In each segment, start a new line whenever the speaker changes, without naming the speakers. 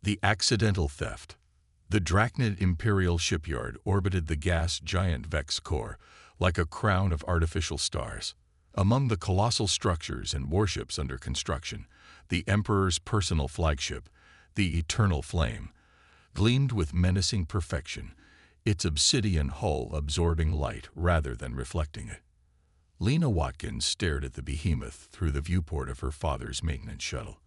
The accidental theft. The Drachnid Imperial shipyard orbited the gas giant Vex core like a crown of artificial stars. Among the colossal structures and warships under construction, the Emperor's personal flagship, the Eternal Flame, gleamed with menacing perfection, its obsidian hull absorbing light rather than reflecting it. Lena Watkins stared at the behemoth through the viewport of her father's maintenance shuttle.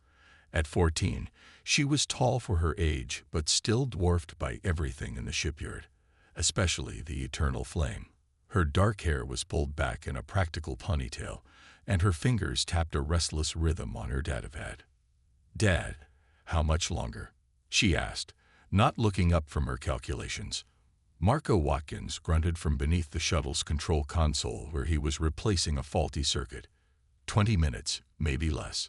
At 14, she was tall for her age, but still dwarfed by everything in the shipyard, especially the Eternal Flame. Her dark hair was pulled back in a practical ponytail, and her fingers tapped a restless rhythm on her datapad. "Dad, how much longer?" she asked, not looking up from her calculations. Marco Watkins grunted from beneath the shuttle's control console where he was replacing a faulty circuit. 20 minutes, maybe less.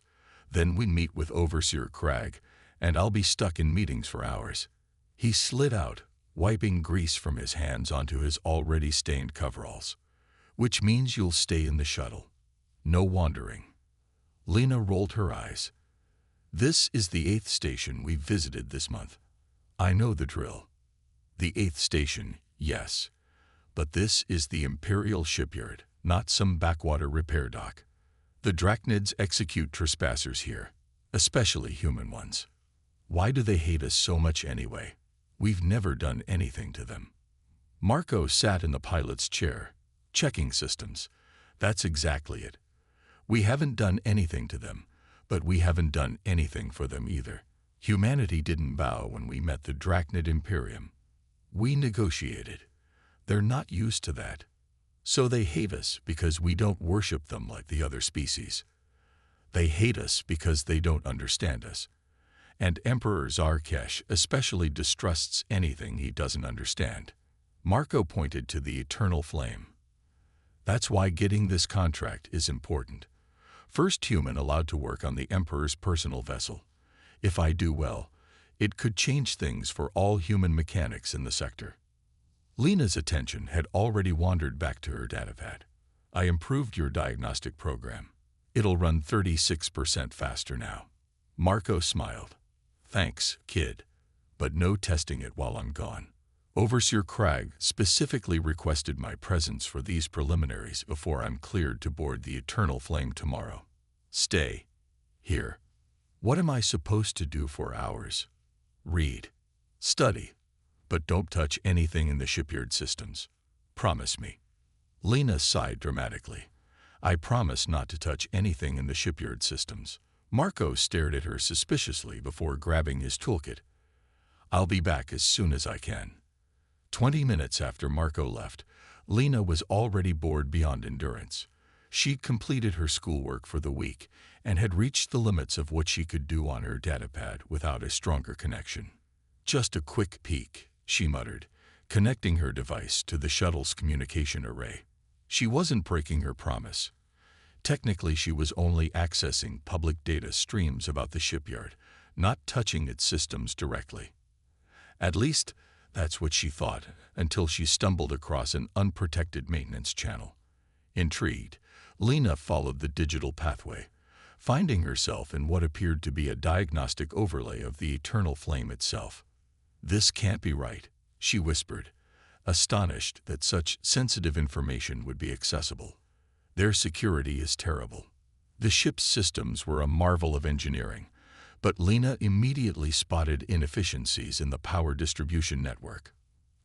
Then we meet with Overseer Cragg, and I'll be stuck in meetings for hours. He slid out, wiping grease from his hands onto his already stained coveralls. "Which means you'll stay in the shuttle. No wandering." Lena rolled her eyes. "This is the 8th station we've visited this month. I know the drill." The 8th station, yes. But this is the Imperial shipyard, not some backwater repair dock. The Drachnids execute trespassers here, especially human ones. Why do they hate us so much anyway? We've never done anything to them. Marco sat in the pilot's chair, checking systems. That's exactly it. We haven't done anything to them, but we haven't done anything for them either. Humanity didn't bow when we met the Drachnid Imperium. We negotiated. They're not used to that. So they hate us because we don't worship them like the other species. They hate us because they don't understand us. And Emperor Zarkesh especially distrusts anything he doesn't understand. Marco pointed to the Eternal Flame. That's why getting this contract is important. First human allowed to work on the Emperor's personal vessel. If I do well, it could change things for all human mechanics in the sector. Lena's attention had already wandered back to her datapad. "I improved your diagnostic program. It'll run 36% faster now." Marco smiled. "Thanks, kid. But no testing it while I'm gone. Overseer Cragg specifically requested my presence for these preliminaries before I'm cleared to board the Eternal Flame tomorrow. Stay here." "What am I supposed to do for hours?" "Read. Study. But don't touch anything in the shipyard systems. Promise me." Lena sighed dramatically. "I promise not to touch anything in the shipyard systems." Marco stared at her suspiciously before grabbing his toolkit. "I'll be back as soon as I can." 20 minutes after Marco left, Lena was already bored beyond endurance. She'd completed her schoolwork for the week and had reached the limits of what she could do on her datapad without a stronger connection. "Just a quick peek," she muttered, connecting her device to the shuttle's communication array. She wasn't breaking her promise. Technically, she was only accessing public data streams about the shipyard, not touching its systems directly. At least, that's what she thought, until she stumbled across an unprotected maintenance channel. Intrigued, Lena followed the digital pathway, finding herself in what appeared to be a diagnostic overlay of the Eternal Flame itself. "This can't be right," she whispered, astonished that such sensitive information would be accessible. "Their security is terrible." The ship's systems were a marvel of engineering, but Lena immediately spotted inefficiencies in the power distribution network.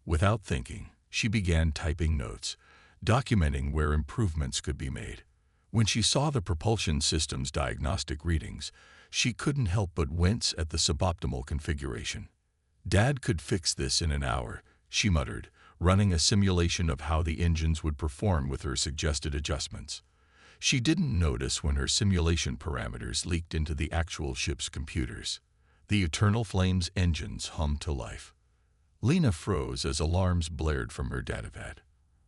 Without thinking, she began typing notes, documenting where improvements could be made. When she saw the propulsion system's diagnostic readings, she couldn't help but wince at the suboptimal configuration. "Dad could fix this in an hour," she muttered, running a simulation of how the engines would perform with her suggested adjustments. She didn't notice when her simulation parameters leaked into the actual ship's computers. The Eternal Flame's engines hummed to life. Lena froze as alarms blared from her datapad.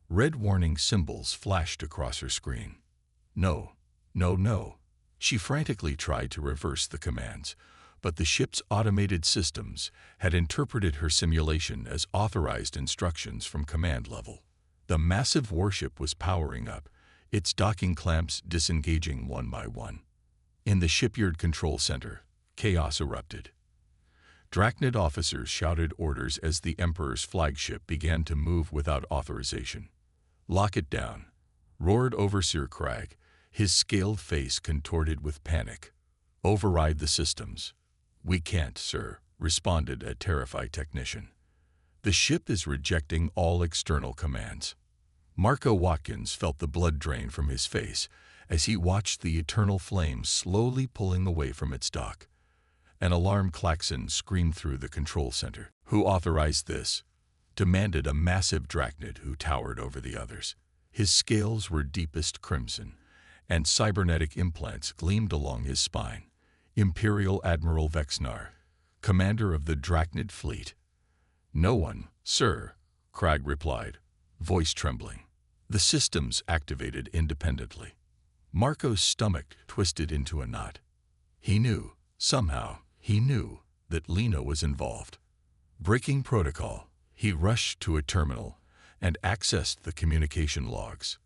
Red warning symbols flashed across her screen. "No, no, no." She frantically tried to reverse the commands, but the ship's automated systems had interpreted her simulation as authorized instructions from command level. The massive warship was powering up, its docking clamps disengaging one by one. In the shipyard control center, chaos erupted. Drachnid officers shouted orders as the Emperor's flagship began to move without authorization. "Lock it down," roared Overseer Crag, his scaled face contorted with panic. "Override the systems." "We can't, sir," responded a terrified technician. "The ship is rejecting all external commands." Marco Watkins felt the blood drain from his face as he watched the eternal flame slowly pulling away from its dock. An alarm klaxon screamed through the control center. "Who authorized this?" demanded a massive Drachnid who towered over the others. His scales were deepest crimson, and cybernetic implants gleamed along his spine. "Imperial Admiral Vexnar, commander of the Drachnid fleet." "No one, sir," Crag replied, voice trembling. The systems activated independently. Marco's stomach twisted into a knot. He knew, somehow, he knew that Lena was involved. Breaking protocol, he rushed to a terminal and accessed the communication logs.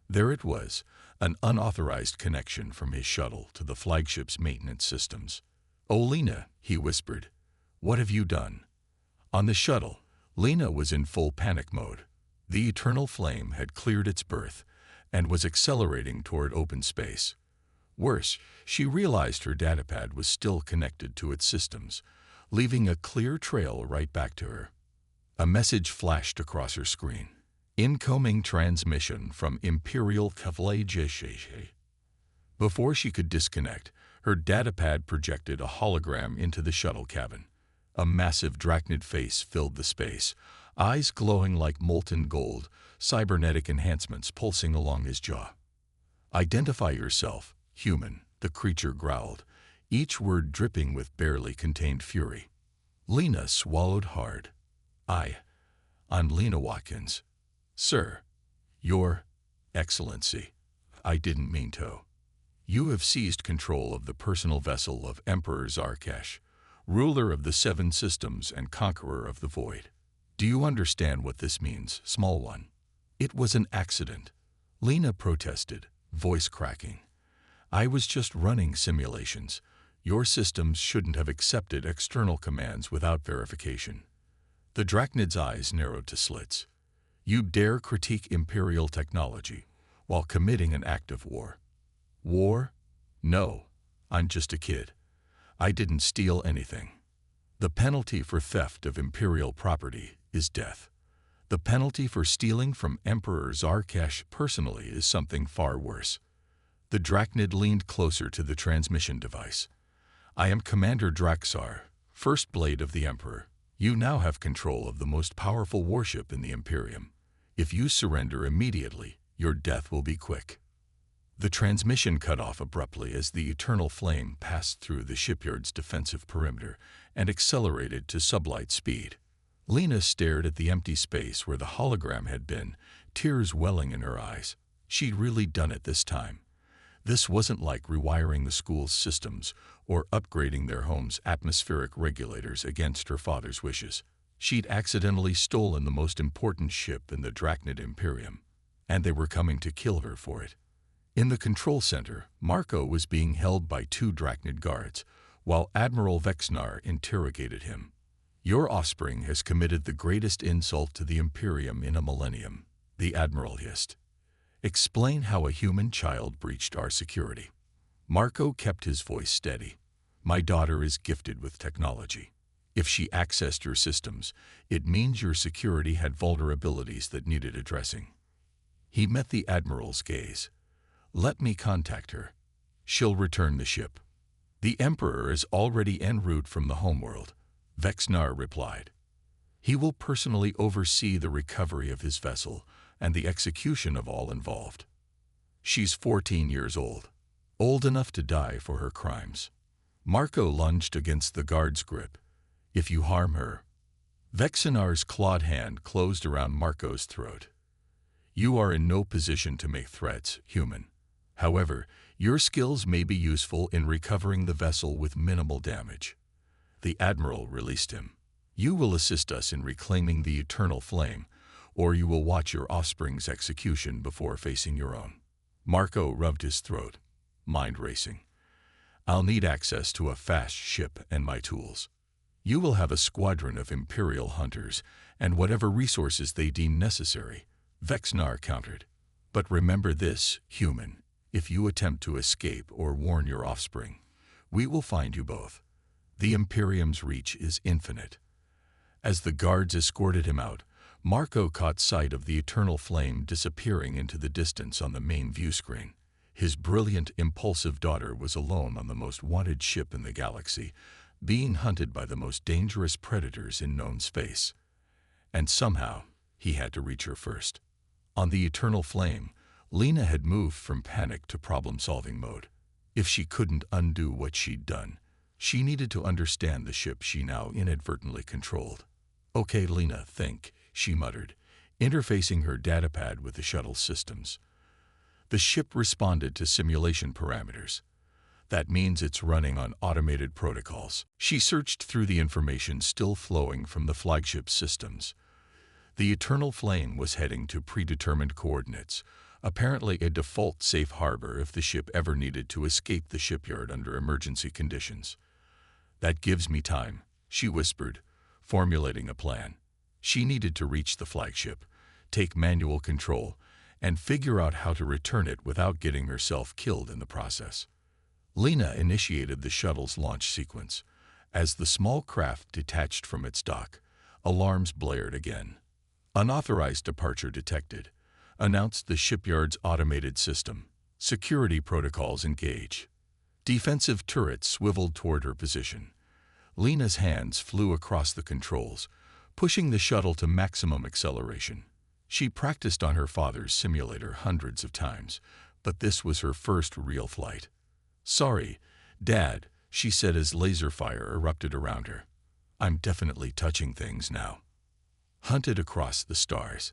There it was, an unauthorized connection from his shuttle to the flagship's maintenance systems. "Oh, Lena," he whispered, "what have you done?" On the shuttle, Lena was in full panic mode. The eternal flame had cleared its berth and was accelerating toward open space. Worse, she realized her datapad was still connected to its systems, leaving a clear trail right back to her. A message flashed across her screen. "Incoming transmission from Imperial Cavalry." Before she could disconnect, her datapad projected a hologram into the shuttle cabin. A massive Drachnid face filled the space, eyes glowing like molten gold, cybernetic enhancements pulsing along his jaw. "Identify yourself, human," the creature growled, each word dripping with barely contained fury. Lena swallowed hard. I'm Lena Watkins." "Sir." "Your Excellency, I didn't mean to." "You have seized control of the personal vessel of Emperor Zarkesh, ruler of the Seven Systems and conqueror of the Void. Do you understand what this means, small one?" "It was an accident," Lena protested, voice cracking. "I was just running simulations. Your systems shouldn't have accepted external commands without verification." The Drachnid's eyes narrowed to slits. "You dare critique Imperial technology while committing an act of war." "War? No, I'm just a kid. I didn't steal anything. The penalty for theft of Imperial property is death. The penalty for stealing from Emperor Zarkesh personally is something far worse." The Drachnid leaned closer to the transmission device. "I am Commander Draxar, First Blade of the Emperor. You now have control of the most powerful warship in the Imperium. If you surrender immediately, your death will be quick." The transmission cut off abruptly as the eternal flame passed through the shipyard's defensive perimeter and accelerated to sublight speed. Lena stared at the empty space where the hologram had been, tears welling in her eyes. She'd really done it this time. This wasn't like rewiring the school's systems or upgrading their home's atmospheric regulators against her father's wishes. She'd accidentally stolen the most important ship in the Drachnid Imperium, and they were coming to kill her for it. In the control center, Marco was being held by 2 Drachnid guards, while Admiral Vexnar interrogated him. "Your offspring has committed the greatest insult to the Imperium in a millennium," the Admiral hissed. "Explain how a human child breached our security." Marco kept his voice steady. "My daughter is gifted with technology. If she accessed your systems, it means your security had vulnerabilities that needed addressing." He met the Admiral's gaze. "Let me contact her. She'll return the ship." "The Emperor is already en route from the homeworld," Vexnar replied. "He will personally oversee the recovery of his vessel and the execution of all involved." "She's 14 years old enough to die for her crimes." Marco lunged against the guard's grip. "If you harm her..." Vexinar's clawed hand closed around Marco's throat. "You are in no position to make threats, human. However, your skills may be useful in recovering the vessel with minimal damage." The Admiral released him. "You will assist us in reclaiming the eternal flame, or you will watch your offspring's execution before facing your own." Marco rubbed his throat, mind racing. "I'll need access to a fast ship and my tools." You will have a squadron of Imperial hunters and whatever resources they deem necessary, Vexnar countered. But remember this, human, if you attempt to escape or warn your offspring, we will find you both. The Imperium's reach is infinite. As the guards escorted him out, Marco caught sight of the eternal flame disappearing into the distance on the main view screen. His brilliant, impulsive daughter was alone on the most wanted ship in the galaxy, being hunted by the most dangerous predators in known space. And somehow, he had to reach her first. On the eternal flame, Lena had moved from panic to problem-solving mode. If she couldn't undo what she'd done, she needed to understand the ship she now inadvertently controlled. "Okay, Lena, think," she muttered, interfacing her datapad with the shuttle's systems. The ship responded to simulation parameters. That means it's running on automated protocols. She searched through the information still flowing from the flagship's systems. The eternal flame was heading to predetermined coordinates, apparently a default safe harbor if the ship ever needed to escape the shipyard under emergency conditions. "That gives me time," she whispered, formulating a plan. She needed to reach the flagship, take manual control, and figure out how to return it without getting herself killed in the process. Lena initiated the shuttle's launch sequence. As the small craft detached from its dock, alarms blared again. "Unauthorized departure detected," announced the shipyard's automated system. "Security protocols engage." Defensive turrets swiveled toward her position. Lena's hands flew across the controls, pushing the shuttle to maximum acceleration. She practiced on her father's simulator hundreds of times, but this was her first real flight. "Sorry, Dad," she said as laser fire erupted around her. "I'm definitely touching things now." Hunted across the stars.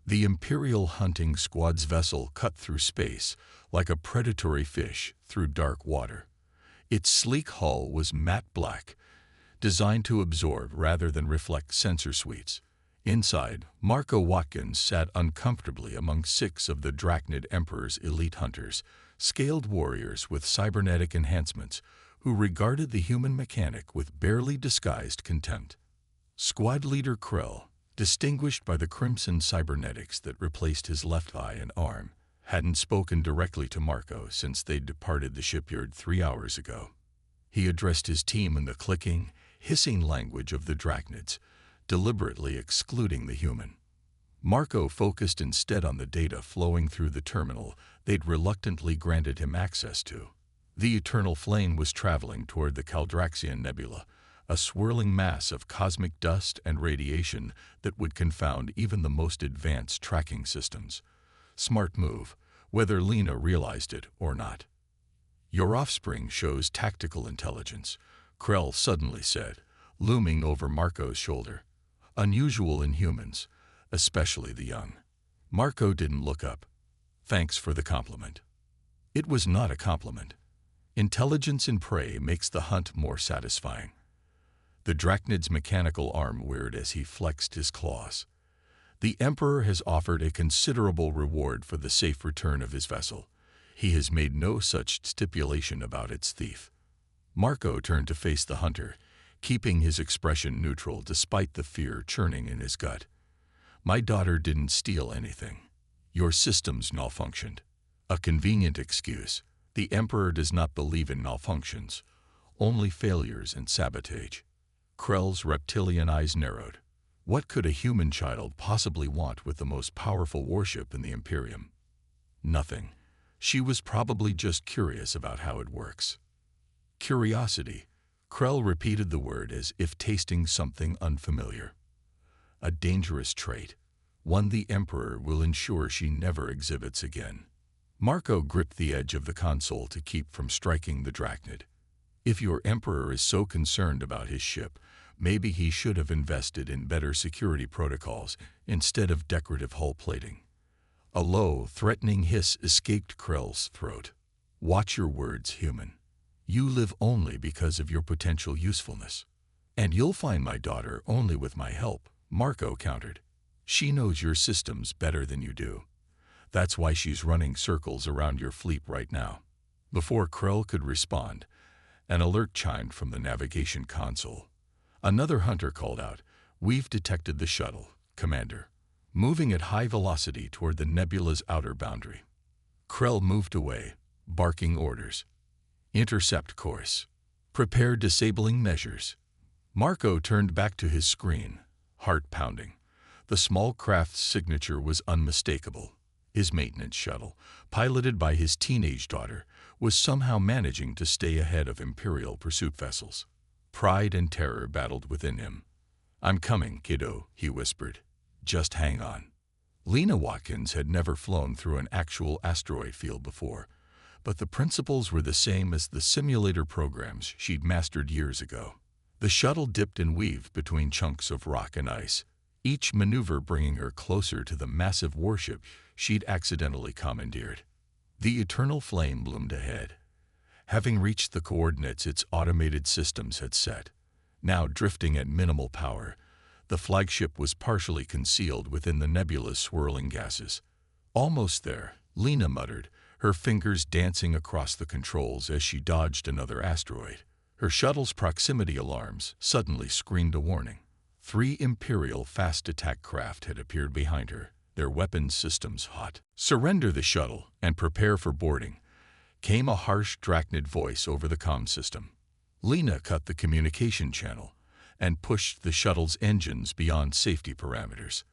The Imperial hunting squad's vessel cut through space like a predatory fish through dark water. Its sleek hull was matte black, designed to absorb rather than reflect sensor suites. Inside, Marco Watkins sat uncomfortably among 6 of the Drachnid Emperor's elite hunters, scaled warriors with cybernetic enhancements who regarded the human mechanic with barely disguised contempt. Squad leader Krell, distinguished by the crimson cybernetics that replaced his left eye and arm, hadn't spoken directly to Marco since they'd departed the shipyard 3 hours ago. He addressed his team in the clicking, hissing language of the Drachnids, deliberately excluding the human. Marco focused instead on the data flowing through the terminal they'd reluctantly granted him access to. The eternal flame was traveling toward the Caldraxian Nebula, a swirling mass of cosmic dust and radiation that would confound even the most advanced tracking systems. Smart move, whether Lena realized it or not. "Your offspring shows tactical intelligence," Krell suddenly said, looming over Marco's shoulder. "Unusual in humans, especially the young." Marco didn't look up. "Thanks for the compliment." It was not a compliment. Intelligence in prey makes the hunt more satisfying. The Drachnid's mechanical arm whirred as he flexed his claws. "The Emperor has offered a considerable reward for the safe return of his vessel. He has made no such stipulation about its thief." Marco turned to face the hunter, keeping his expression neutral despite the fear churning in his gut. "My daughter didn't steal anything. Your systems malfunctioned." A convenient excuse. The Emperor does not believe in malfunctions, only failures and sabotage. Krell's reptilian eyes narrowed. What could a human child possibly want with the most powerful warship in the Imperium? Nothing. She was probably just curious about how it works. Curiosity. Krell repeated the word as if tasting something unfamiliar. A dangerous trait, one the Emperor will ensure she never exhibits again. Marco gripped the edge of the console to keep from striking the Drachnid. If your Emperor is so concerned about his ship, maybe he should have invested in better security protocols instead of decorative hull plating. A low, threatening hiss escaped Krell's throat. "Watch your words, human. You live only because of your potential usefulness. And you'll find my daughter only with my help," Marco countered. "She knows your systems better than you do. That's why she's running circles around your fleet right now." Before Krell could respond, an alert chimed from the navigation console. Another hunter called out, "We've detected the shuttle, Commander, moving at high velocity toward the nebula's outer boundary." Krell moved away, barking orders. "Intercept course. Prepare disabling measures." Marco turned back to his screen, heart pounding. The small craft's signature was unmistakable. His maintenance shuttle, piloted by his teenage daughter, was somehow managing to stay ahead of Imperial pursuit vessels. Pride and terror battled within him. "I'm coming, kiddo," he whispered. "Just hang on." Lena Watkins had never flown through an actual asteroid field before, but the principles were the same as the simulator programs she'd mastered years ago. The shuttle dipped and weaved between chunks of rock and ice, each maneuver bringing her closer to the massive warship she'd accidentally commandeered. The eternal flame loomed ahead. Having reached the coordinates its automated systems had set, now drifting at minimal power, the flagship was partially concealed within the nebula's swirling gases. "Almost there," Lena muttered, her fingers dancing across the controls as she dodged another asteroid. Her shuttle's proximity alarms suddenly screamed a warning. 3 Imperial fast attack craft had appeared behind her, their weapons systems hot. "Surrender the shuttle and prepare for boarding," came a harsh Drachnid voice over the comm system. Lena cut the communication channel and pushed the shuttle's engines beyond safety parameters.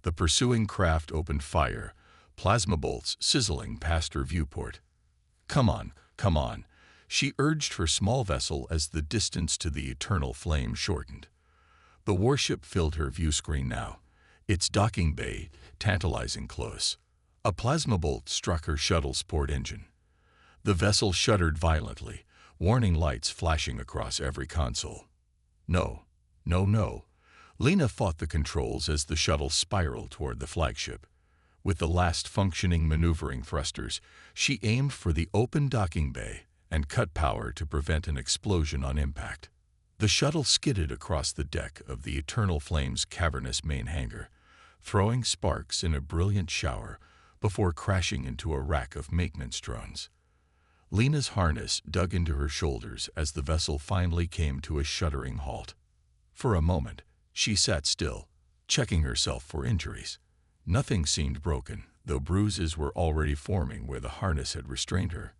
The pursuing craft opened fire, plasma bolts sizzling past her viewport. Come on," she urged her small vessel as the distance to the eternal flame shortened. The warship filled her view screen now, its docking bay tantalizing close. A plasma bolt struck her shuttle's port engine. The vessel shuddered violently, warning lights flashing across every console. No. Lena fought the controls as the shuttle spiraled toward the flagship. With the last functioning maneuvering thrusters, she aimed for the open docking bay and cut power to prevent an explosion on impact. The shuttle skidded across the deck of the Eternal Flame's cavernous main hangar, throwing sparks in a brilliant shower before crashing into a rack of maintenance drones. Lena's harness dug into her shoulders as the vessel finally came to a shuddering halt. For a moment, she sat still, checking herself for injuries. Nothing seemed broken, though bruises were already forming where the harness had restrained her.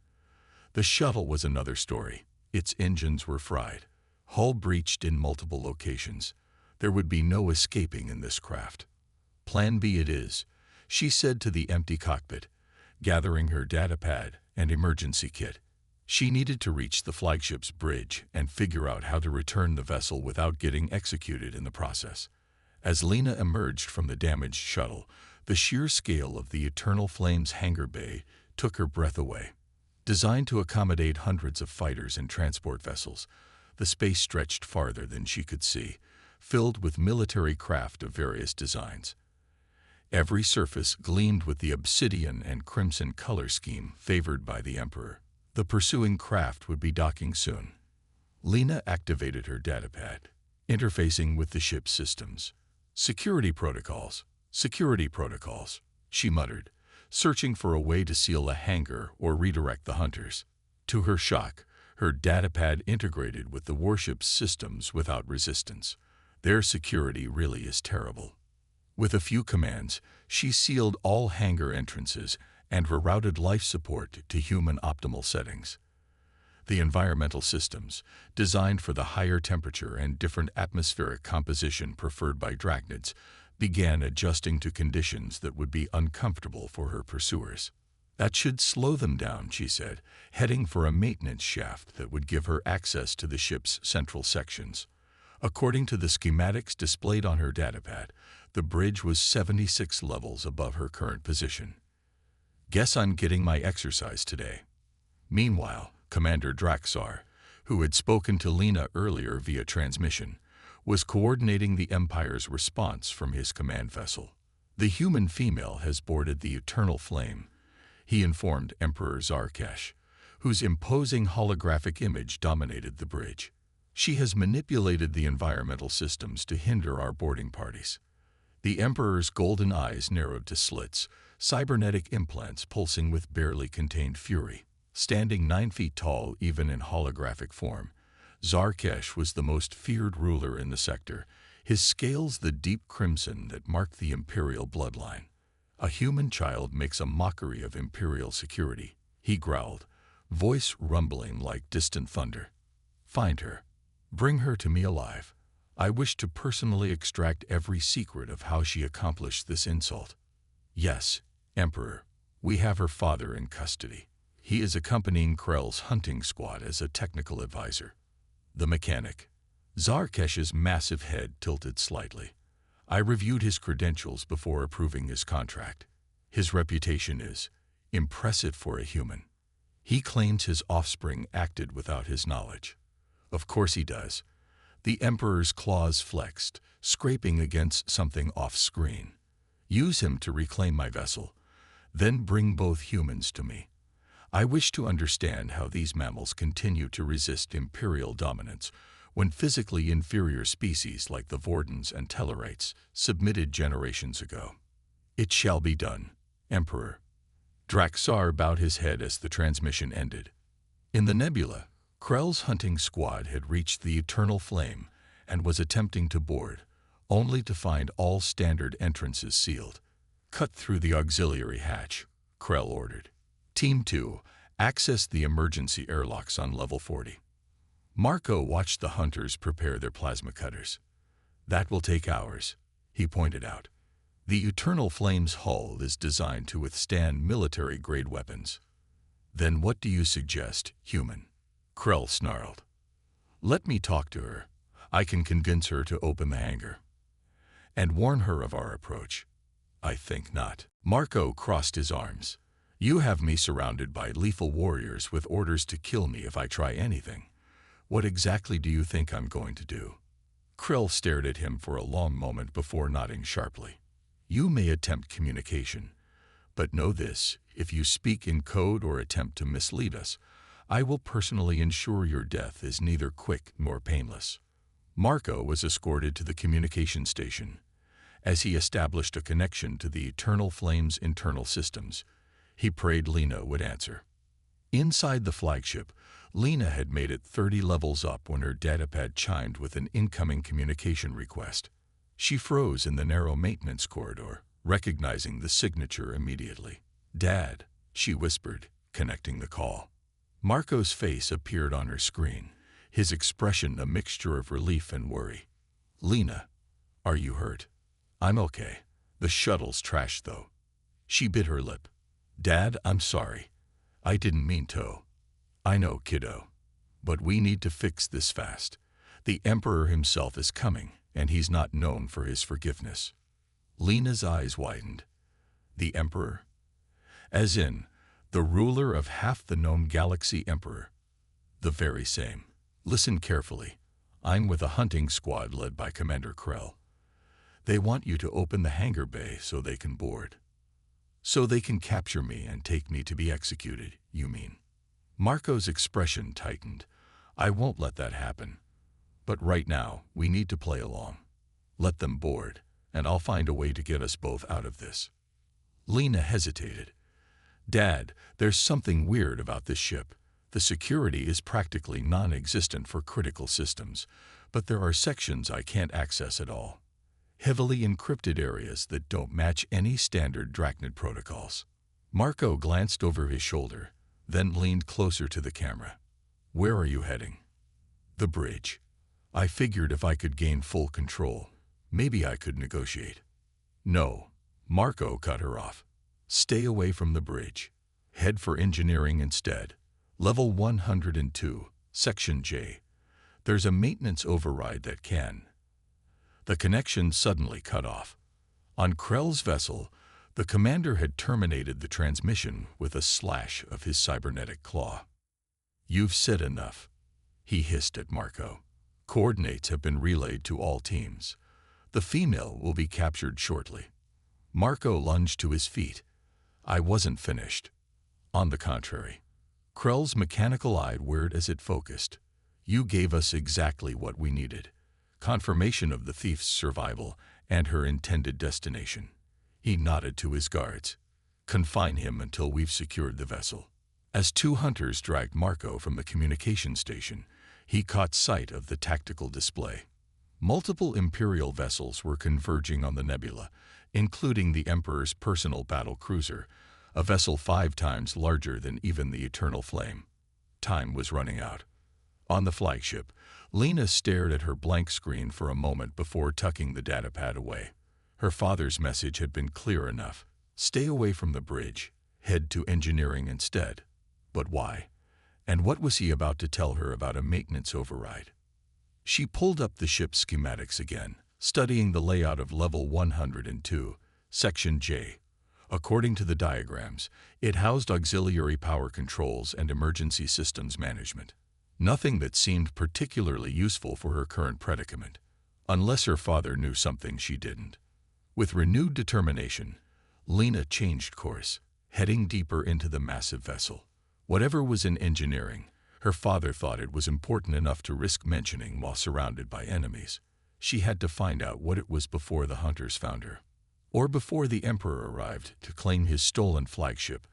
The shuttle was another story. Its engines were fried, hull breached in multiple locations. There would be no escaping in this craft. "Plan B it is," she said to the empty cockpit, gathering her datapad and emergency kit. She needed to reach the flagship's bridge and figure out how to return the vessel without getting executed in the process. As Lena emerged from the damaged shuttle, the sheer scale of the Eternal Flame's hangar bay took her breath away. Designed to accommodate hundreds of fighters and transport vessels, the space stretched farther than she could see, filled with military craft of various designs. Every surface gleamed with the obsidian and crimson color scheme favored by the Emperor. The pursuing craft would be docking soon. Lena activated her datapad, interfacing with the ship's systems. Security protocols, she muttered, searching for a way to seal the hangar or redirect the hunters. To her shock, her datapad integrated with the warship's systems without resistance. Their security really is terrible. With a few commands, she sealed all hangar entrances and rerouted life support to human optimal settings. The environmental systems, designed for the higher temperature and different atmospheric composition preferred by drachnids, began adjusting to conditions that would be uncomfortable for her pursuers. That should slow them down, she said, heading for a maintenance shaft that would give her access to the ship's central sections. According to the schematics displayed on her datapad, the bridge was 76 levels above her current position. "Guess I'm getting my exercise today." Meanwhile, Commander Draxar, who had spoken to Lena earlier via transmission, was coordinating the Empire's response from his command vessel. "The human female has boarded the Eternal Flame," he informed Emperor Zarkesh, whose imposing holographic image dominated the bridge. "She has manipulated the environmental systems to hinder our boarding parties." The Emperor's golden eyes narrowed to slits, cybernetic implants pulsing with barely contained fury. Standing 9 feet tall even in holographic form, Zarkesh was the most feared ruler in the sector, his scales the deep crimson that marked the imperial bloodline. A human child makes a mockery of imperial security, he growled, voice rumbling like distant thunder. Find her. Bring her to me alive. I wish to personally extract every secret of how she accomplished this insult. Yes, Emperor, we have her father in custody. He is accompanying Krell's hunting squad as a technical advisor. The mechanic. Zarkesh's massive head tilted slightly. I reviewed his credentials before approving his contract. His reputation is impressive for a human. He claims his offspring acted without his knowledge. Of course he does. The Emperor's claws flexed, scraping against something off-screen. Use him to reclaim my vessel, then bring both humans to me. I wish to understand how these mammals continue to resist imperial dominance when physically inferior species like the Vordans and Tellarites submitted generations ago. It shall be done, Emperor. Draxar bowed his head as the transmission ended. In the nebula, Krell's hunting squad had reached the Eternal Flame and was attempting to board, only to find all standard entrances sealed. Cut through the auxiliary hatch, Krell ordered. Team 2, access the emergency airlocks on level 40. Marco watched the hunters prepare their plasma cutters. That will take hours, he pointed out. The Eternal Flame's hull is designed to withstand military-grade weapons. Then what do you suggest, human? Krell snarled. Let me talk to her. I can convince her to open the hangar. And warn her of our approach. I think not. Marco crossed his arms. You have me surrounded by lethal warriors with orders to kill me if I try anything. What exactly do you think I'm going to do? Krell stared at him for a long moment before nodding sharply. You may attempt communication, but know this, if you speak in code or attempt to mislead us, I will personally ensure your death is neither quick nor painless. Marco was escorted to the communication station. As he established a connection to the Eternal Flame's internal systems, he prayed Lena would answer. Inside the flagship, Lena had made it 30 levels up when her datapad chimed with an incoming communication request. She froze in the narrow maintenance corridor, recognizing the signature immediately. Dad, she whispered, connecting the call. Marco's face appeared on her screen, his expression a mixture of relief and worry. Lena, are you hurt? I'm okay. The shuttle's trashed, though. She bit her lip. Dad, I'm sorry. I didn't mean to. I know, kiddo. But we need to fix this fast. The Emperor himself is coming, and he's not known for his forgiveness. Lena's eyes widened. The Emperor? As in, the ruler of half the known galaxy Emperor. The very same. Listen carefully. I'm with a hunting squad led by Commander Krell. They want you to open the hangar bay so they can board. So they can capture me and take me to be executed, you mean? Marco's expression tightened. I won't let that happen. But right now, we need to play along. Let them board, and I'll find a way to get us both out of this. Lena hesitated. Dad, there's something weird about this ship. The security is practically non-existent for critical systems, but there are sections I can't access at all. Heavily encrypted areas that don't match any standard Drachnid protocols. Marco glanced over his shoulder, then leaned closer to the camera. Where are you heading? The bridge. I figured if I could gain full control, maybe I could negotiate. No, Marco cut her off. Stay away from the bridge. Head for engineering instead. Level 102, Section J. There's a maintenance override that can. The connection suddenly cut off. On Krell's vessel, the commander had terminated the transmission with a slash of his cybernetic claw. You've said enough, he hissed at Marco. Coordinates have been relayed to all teams. The female will be captured shortly. Marco lunged to his feet. I wasn't finished. On the contrary. Krell's mechanical eye whirred as it focused. You gave us exactly what we needed. Confirmation of the thief's survival and her intended destination. He nodded to his guards. Confine him until we've secured the vessel. As two hunters dragged Marco from the communication station, he caught sight of the tactical display. Multiple Imperial vessels were converging on the nebula, including the Emperor's personal battle cruiser, a vessel 5 times larger than even the Eternal Flame. Time was running out. On the flagship, Lena stared at her blank screen for a moment before tucking the datapad away. Her father's message had been clear enough. Stay away from the bridge. Head to engineering instead. But why? And what was he about to tell her about a maintenance override? She pulled up the ship's schematics again, studying the layout of Level 102, Section J. According to the diagrams, it housed auxiliary power controls and emergency systems management. Nothing that seemed particularly useful for her current predicament, unless her father knew something she didn't. With renewed determination, Lena changed course, heading deeper into the massive vessel. Whatever was in engineering, her father thought it was important enough to risk mentioning while surrounded by enemies. She had to find out what it was before the hunters found her, or before the Emperor arrived to claim his stolen flagship,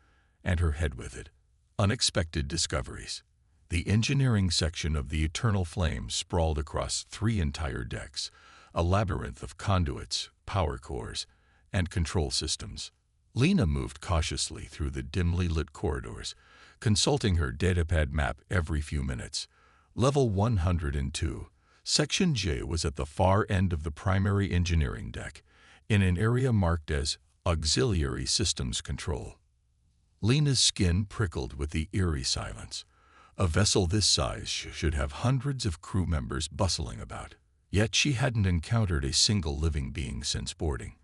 and her head with it. Unexpected discoveries. The engineering section of the Eternal Flame sprawled across 3 entire decks, a labyrinth of conduits, power cores, and control systems. Lena moved cautiously through the dimly lit corridors, consulting her datapad map every few minutes. Level 102, Section J was at the far end of the primary engineering deck, in an area marked as Auxiliary Systems Control. Lena's skin prickled with the eerie silence. A vessel this size should have hundreds of crew members bustling about, yet she hadn't encountered a single living being since boarding.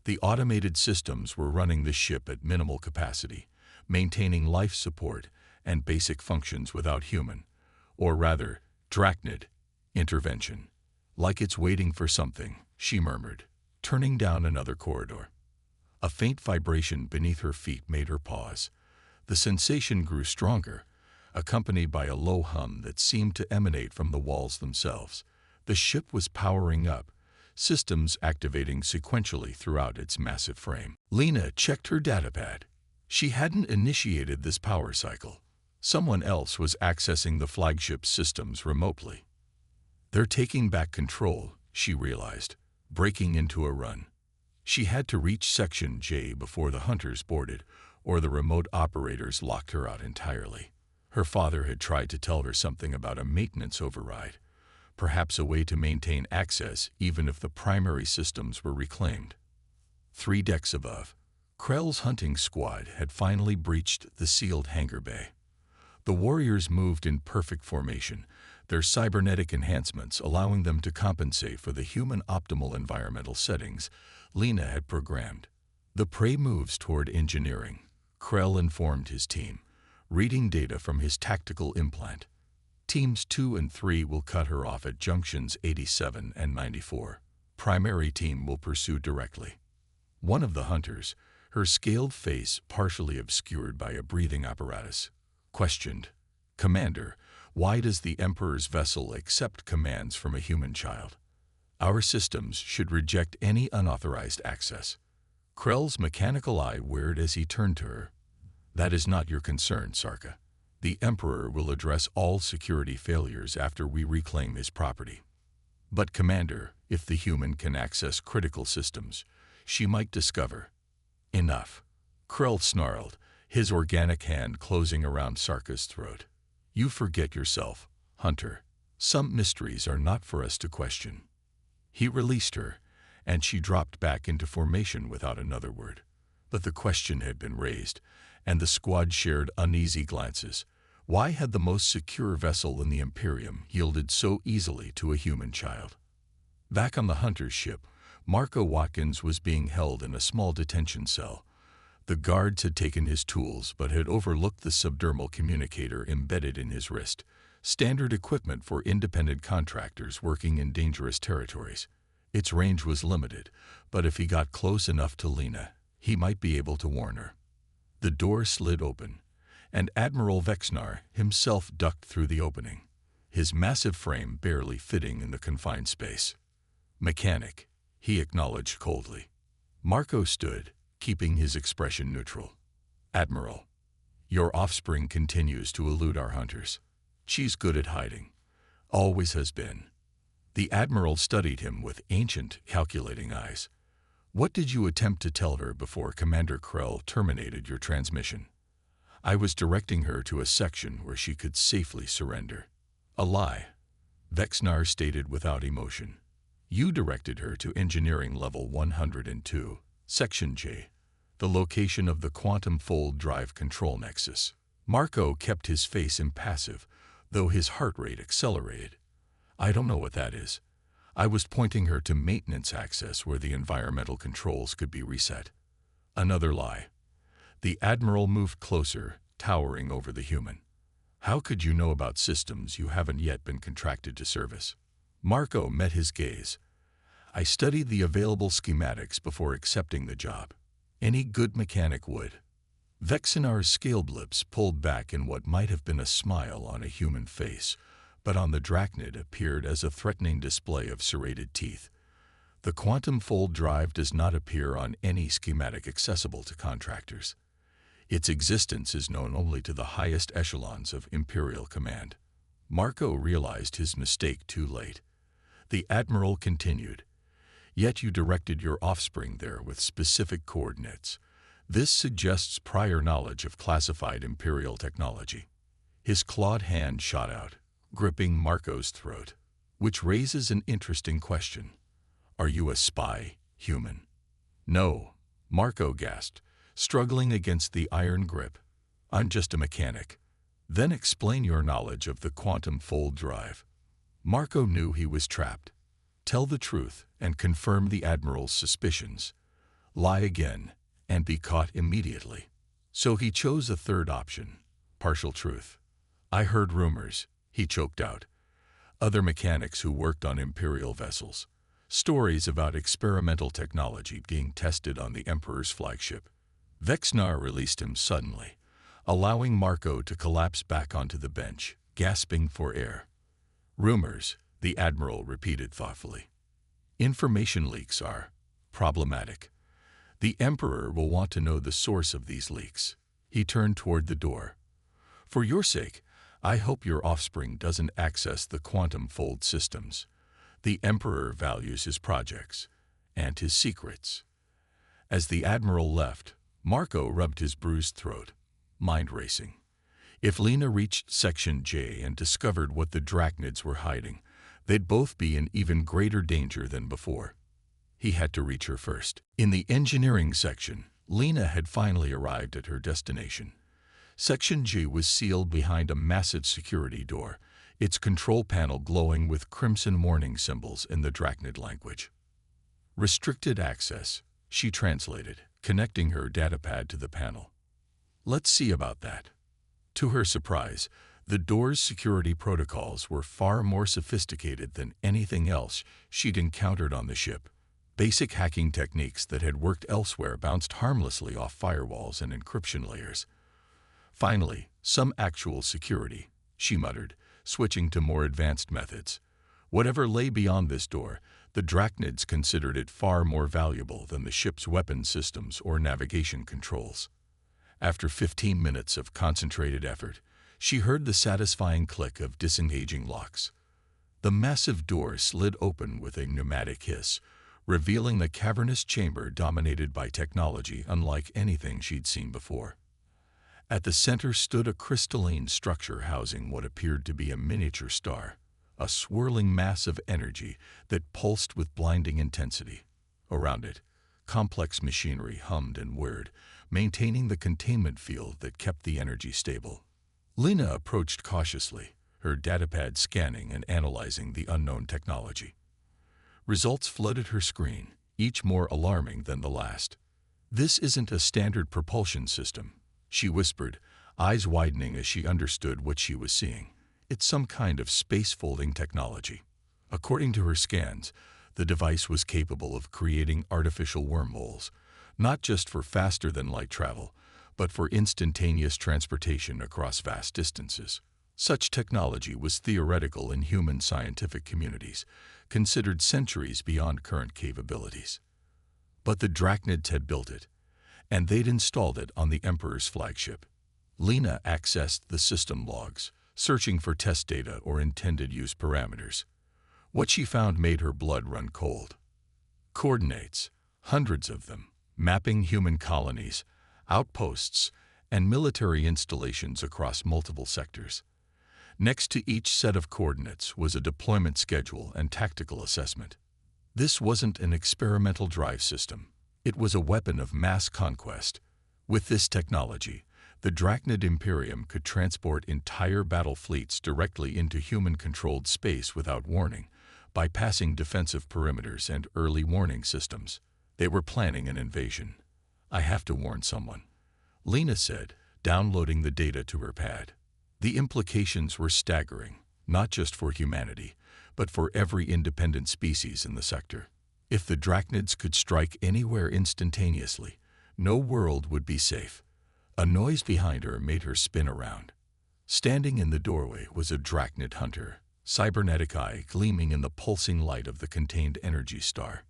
The automated systems were running the ship at minimal capacity, maintaining life support and basic functions without human, or rather, Drachnid, intervention. Like it's waiting for something, she murmured, turning down another corridor. A faint vibration beneath her feet made her pause. The sensation grew stronger, accompanied by a low hum that seemed to emanate from the walls themselves. The ship was powering up, systems activating sequentially throughout its massive frame. Lena checked her datapad. She hadn't initiated this power cycle. Someone else was accessing the flagship's systems remotely. They're taking back control, she realized, breaking into a run. She had to reach Section J before the hunters boarded, or the remote operators locked her out entirely. Her father had tried to tell her something about a maintenance override, perhaps a way to maintain access even if the primary systems were reclaimed. 3 decks above, Krell's hunting squad had finally breached the sealed hangar bay. The warriors moved in perfect formation, their cybernetic enhancements allowing them to compensate for the human optimal environmental settings Lena had programmed. The prey moves toward engineering, Krell informed his team, reading data from his tactical implant. Teams 2 and 3 will cut her off at junctions 87 and 94. Primary team will pursue directly. One of the hunters, her scaled face partially obscured by a breathing apparatus, questioned, "Commander, why does the Emperor's vessel accept commands from a human child? Our systems should reject any unauthorized access." Krell's mechanical eye weared as he turned to her. "That is not your concern, Sarka. The Emperor will address all security failures after we reclaim his property. But, Commander, if the human can access critical systems, she might discover—" "Enough," Krell snarled, his organic hand closing around Sarka's throat. "You forget yourself, Hunter. Some mysteries are not for us to question." He released her, and she dropped back into formation without another word. But the question had been raised, and the squad shared uneasy glances. Why had the most secure vessel in the Imperium yielded so easily to a human child? Back on the hunter's ship, Marco Watkins was being held in a small detention cell. The guards had taken his tools but had overlooked the subdermal communicator embedded in his wrist, standard equipment for independent contractors working in dangerous territories. Its range was limited, but if he got close enough to Lena, he might be able to warn her. The door slid open, and Admiral Vexnar himself ducked through the opening, his massive frame barely fitting in the confined space. "Mechanic," he acknowledged coldly. Marco stood, keeping his expression neutral. "Admiral, your offspring continues to elude our hunters. She's good at hiding, Always has been. The Admiral studied him with ancient, calculating eyes. What did you attempt to tell her before Commander Krell terminated your transmission? I was directing her to a section where she could safely surrender. A lie, Vexnar stated without emotion. You directed her to Engineering Level 102, Section J, the location of the quantum fold drive control nexus. Marco kept his face impassive, though his heart rate accelerated. I don't know what that is. I was pointing her to maintenance access where the environmental controls could be reset. Another lie. The Admiral moved closer, towering over the human. How could you know about systems you haven't yet been contracted to service? Marco met his gaze. I studied the available schematics before accepting the job. Any good mechanic would. Vexinar's scale blips pulled back in what might have been a smile on a human face, but on the Drachnid appeared as a threatening display of serrated teeth. The quantum fold drive does not appear on any schematic accessible to contractors. Its existence is known only to the highest echelons of Imperial Command. Marco realized his mistake too late. The Admiral continued. Yet you directed your offspring there with specific coordinates. This suggests prior knowledge of classified Imperial technology. His clawed hand shot out, gripping Marco's throat, which raises an interesting question. Are you a spy, human? No, Marco gasped, struggling against the iron grip. I'm just a mechanic. Then explain your knowledge of the quantum fold drive. Marco knew he was trapped. Tell the truth and confirm the Admiral's suspicions. Lie again and be caught immediately. So he chose a third option, partial truth. I heard rumors, he choked out. Other mechanics who worked on Imperial vessels. Stories about experimental technology being tested on the Emperor's flagship. Vexnar released him suddenly, allowing Marco to collapse back onto the bench, gasping for air. Rumors, the Admiral repeated thoughtfully. Information leaks are problematic. The Emperor will want to know the source of these leaks. He turned toward the door. For your sake, I hope your offspring doesn't access the quantum fold systems. The Emperor values his projects and his secrets. As the Admiral left, Marco rubbed his bruised throat, mind racing. If Lena reached Section J and discovered what the Drachnids were hiding, they'd both be in even greater danger than before. He had to reach her first. In the engineering section, Lena had finally arrived at her destination. Section J was sealed behind a massive security door, its control panel glowing with crimson warning symbols in the Drachnid language. Restricted access, she translated, connecting her datapad to the panel. Let's see about that. To her surprise, the door's security protocols were far more sophisticated than anything else she'd encountered on the ship. Basic hacking techniques that had worked elsewhere bounced harmlessly off firewalls and encryption layers. Finally, some actual security, she muttered, switching to more advanced methods. Whatever lay beyond this door, the Drachnids considered it far more valuable than the ship's weapon systems or navigation controls. After 15 minutes of concentrated effort, she heard the satisfying click of disengaging locks. The massive door slid open with a pneumatic hiss, revealing the cavernous chamber dominated by technology unlike anything she'd seen before. At the center stood a crystalline structure housing what appeared to be a miniature star, a swirling mass of energy that pulsed with blinding intensity. Around it, complex machinery hummed and whirred, maintaining the containment field that kept the energy stable. Lena approached cautiously, her datapad scanning and analyzing the unknown technology. Results flooded her screen, each more alarming than the last. This isn't a standard propulsion system, she whispered, eyes widening as she understood what she was seeing. It's some kind of space-folding technology. According to her scans, the device was capable of creating artificial wormholes, not just for faster-than-light travel, but for instantaneous transportation across vast distances. Such technology was theoretical in human scientific communities, considered centuries beyond current capabilities. But the Drachnids had built it, and they'd installed it on the Emperor's flagship. Lena accessed the system logs, searching for test data or intended use parameters. What she found made her blood run cold. Coordinates, hundreds of them, mapping human colonies, outposts, and military installations across multiple sectors. Next to each set of coordinates was a deployment schedule and tactical assessment. This wasn't an experimental drive system. It was a weapon of mass conquest. With this technology, the Drachnid Imperium could transport entire battle fleets directly into human-controlled space without warning, bypassing defensive perimeters and early warning systems. They were planning an invasion. "I have to warn someone," Lena said, downloading the data to her pad. The implications were staggering, not just for humanity, but for every independent species in the sector. If the Drachnids could strike anywhere instantaneously, no world would be safe. A noise behind her made her spin around. Standing in the doorway was a Drachnid hunter, cybernetic eye gleaming in the pulsing light of the contained energy star.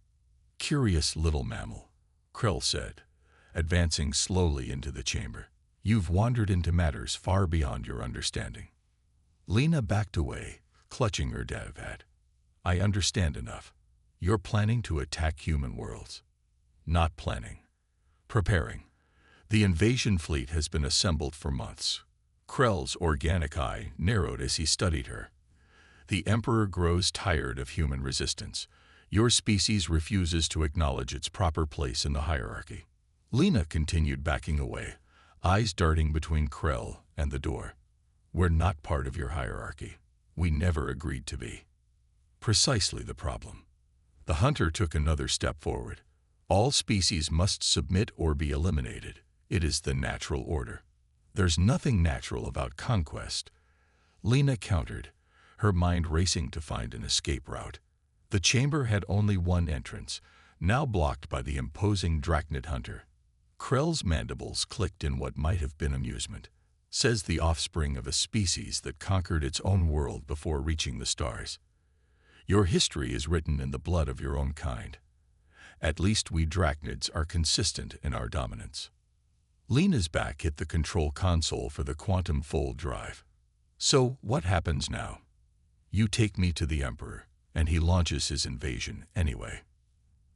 "Curious little mammal," Krell said, advancing slowly into the chamber. "You've wandered into matters far beyond your understanding." Lena backed away, clutching her datapad. "I understand enough. You're planning to attack human worlds." "Not planning. Preparing. The invasion fleet has been assembled for months." Krell's organic eye narrowed as he studied her. "The Emperor grows tired of human resistance. Your species refuses to acknowledge its proper place in the hierarchy." Lena continued backing away, eyes darting between Krell and the door. "We're not part of your hierarchy. We never agreed to be." Precisely the problem. The hunter took another step forward. "All species must submit or be eliminated. It is the natural order." "There's nothing natural about conquest," Lena countered, her mind racing to find an escape route. The chamber had only one entrance, now blocked by the imposing Drachnid hunter. Krell's mandibles clicked in what might have been amusement. "Says the offspring of a species that conquered its own world before reaching the stars. Your history is written in the blood of your own kind. At least we Drachnids are consistent in our dominance." Lena's back hit the control console for the quantum fold drive. "So what happens now?" "You take me to the Emperor, and he launches his invasion anyway."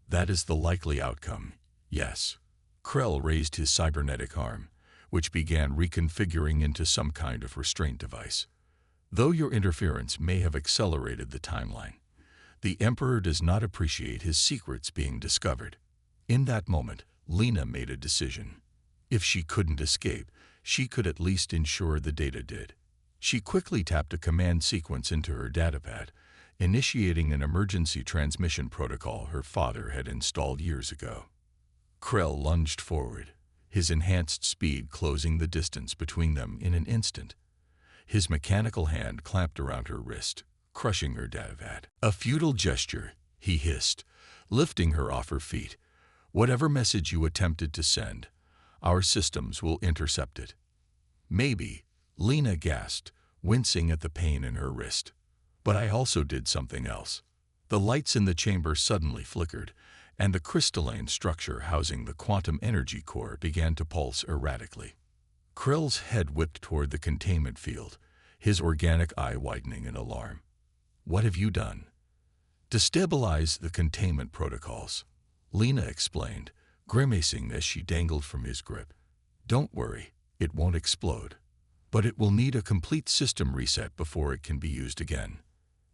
"That is the likely outcome, yes." Krell raised his cybernetic arm, which began reconfiguring into some kind of restraint device. "Though your interference may have accelerated the timeline, the Emperor does not appreciate his secrets being discovered." In that moment, Lena made a decision. If she couldn't escape, she could at least ensure the data did. She quickly tapped a command sequence into her datapad, initiating an emergency transmission protocol her father had installed years ago. Krell lunged forward, his enhanced speed closing the distance between them in an instant. His mechanical hand clamped around her wrist, crushing her datapad. "A futile gesture," he hissed, lifting her off her feet. "Whatever message you attempted to send, our systems will intercept it." "Maybe," Lena gasped, wincing at the pain in her wrist. "But I also did something else." The lights in the chamber suddenly flickered, and the crystalline structure housing the quantum energy core began to pulse erratically. Krell's head whipped toward the containment field, his organic eye widening in alarm. "What have you done?" "Destabilize the containment protocols," Lena explained, grimacing as she dangled from his grip. "Don't worry, it won't explode. But it will need a complete system reset before it can be used again."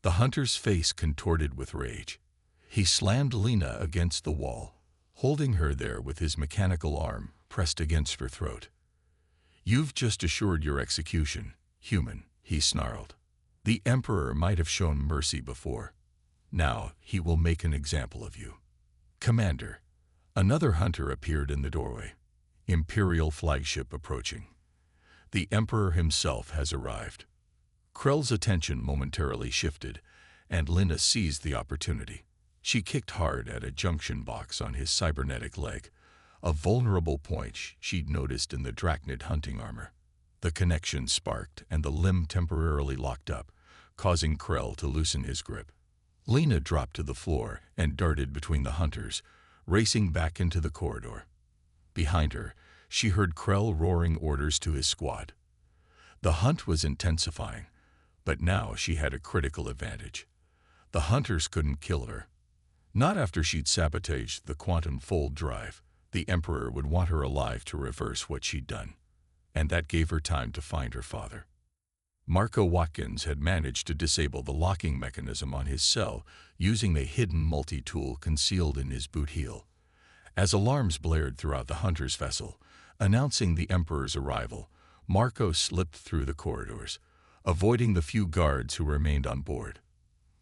The hunter's face contorted with rage. He slammed Lena against the wall, holding her there with his mechanical arm pressed against her throat. "You've just assured your execution, human," he snarled. "The Emperor might have shown mercy before. Now he will make an example of you." "Commander." Another hunter appeared in the doorway. "Imperial flagship approaching. The Emperor himself has arrived." Krell's attention momentarily shifted, and Lena seized the opportunity. She kicked hard at a junction box on his cybernetic leg, a vulnerable point she'd noticed in the Drachnid hunting armor. The connection sparked, and the limb temporarily locked up, causing Krell to loosen his grip. Lena dropped to the floor and darted between the hunters, racing back into the corridor. Behind her, she heard Krell roaring orders to his squad. The hunt was intensifying, but now she had a critical advantage. The hunters couldn't kill her. Not after she'd sabotaged the quantum fold drive. The Emperor would want her alive to reverse what she'd done. And that gave her time to find her father. Marco Watkins had managed to disable the locking mechanism on his cell using a hidden multi-tool concealed in his boot heel. As alarms blared throughout the hunter's vessel, announcing the Emperor's arrival, Marco slipped through the corridors, avoiding the few guards who remained on board.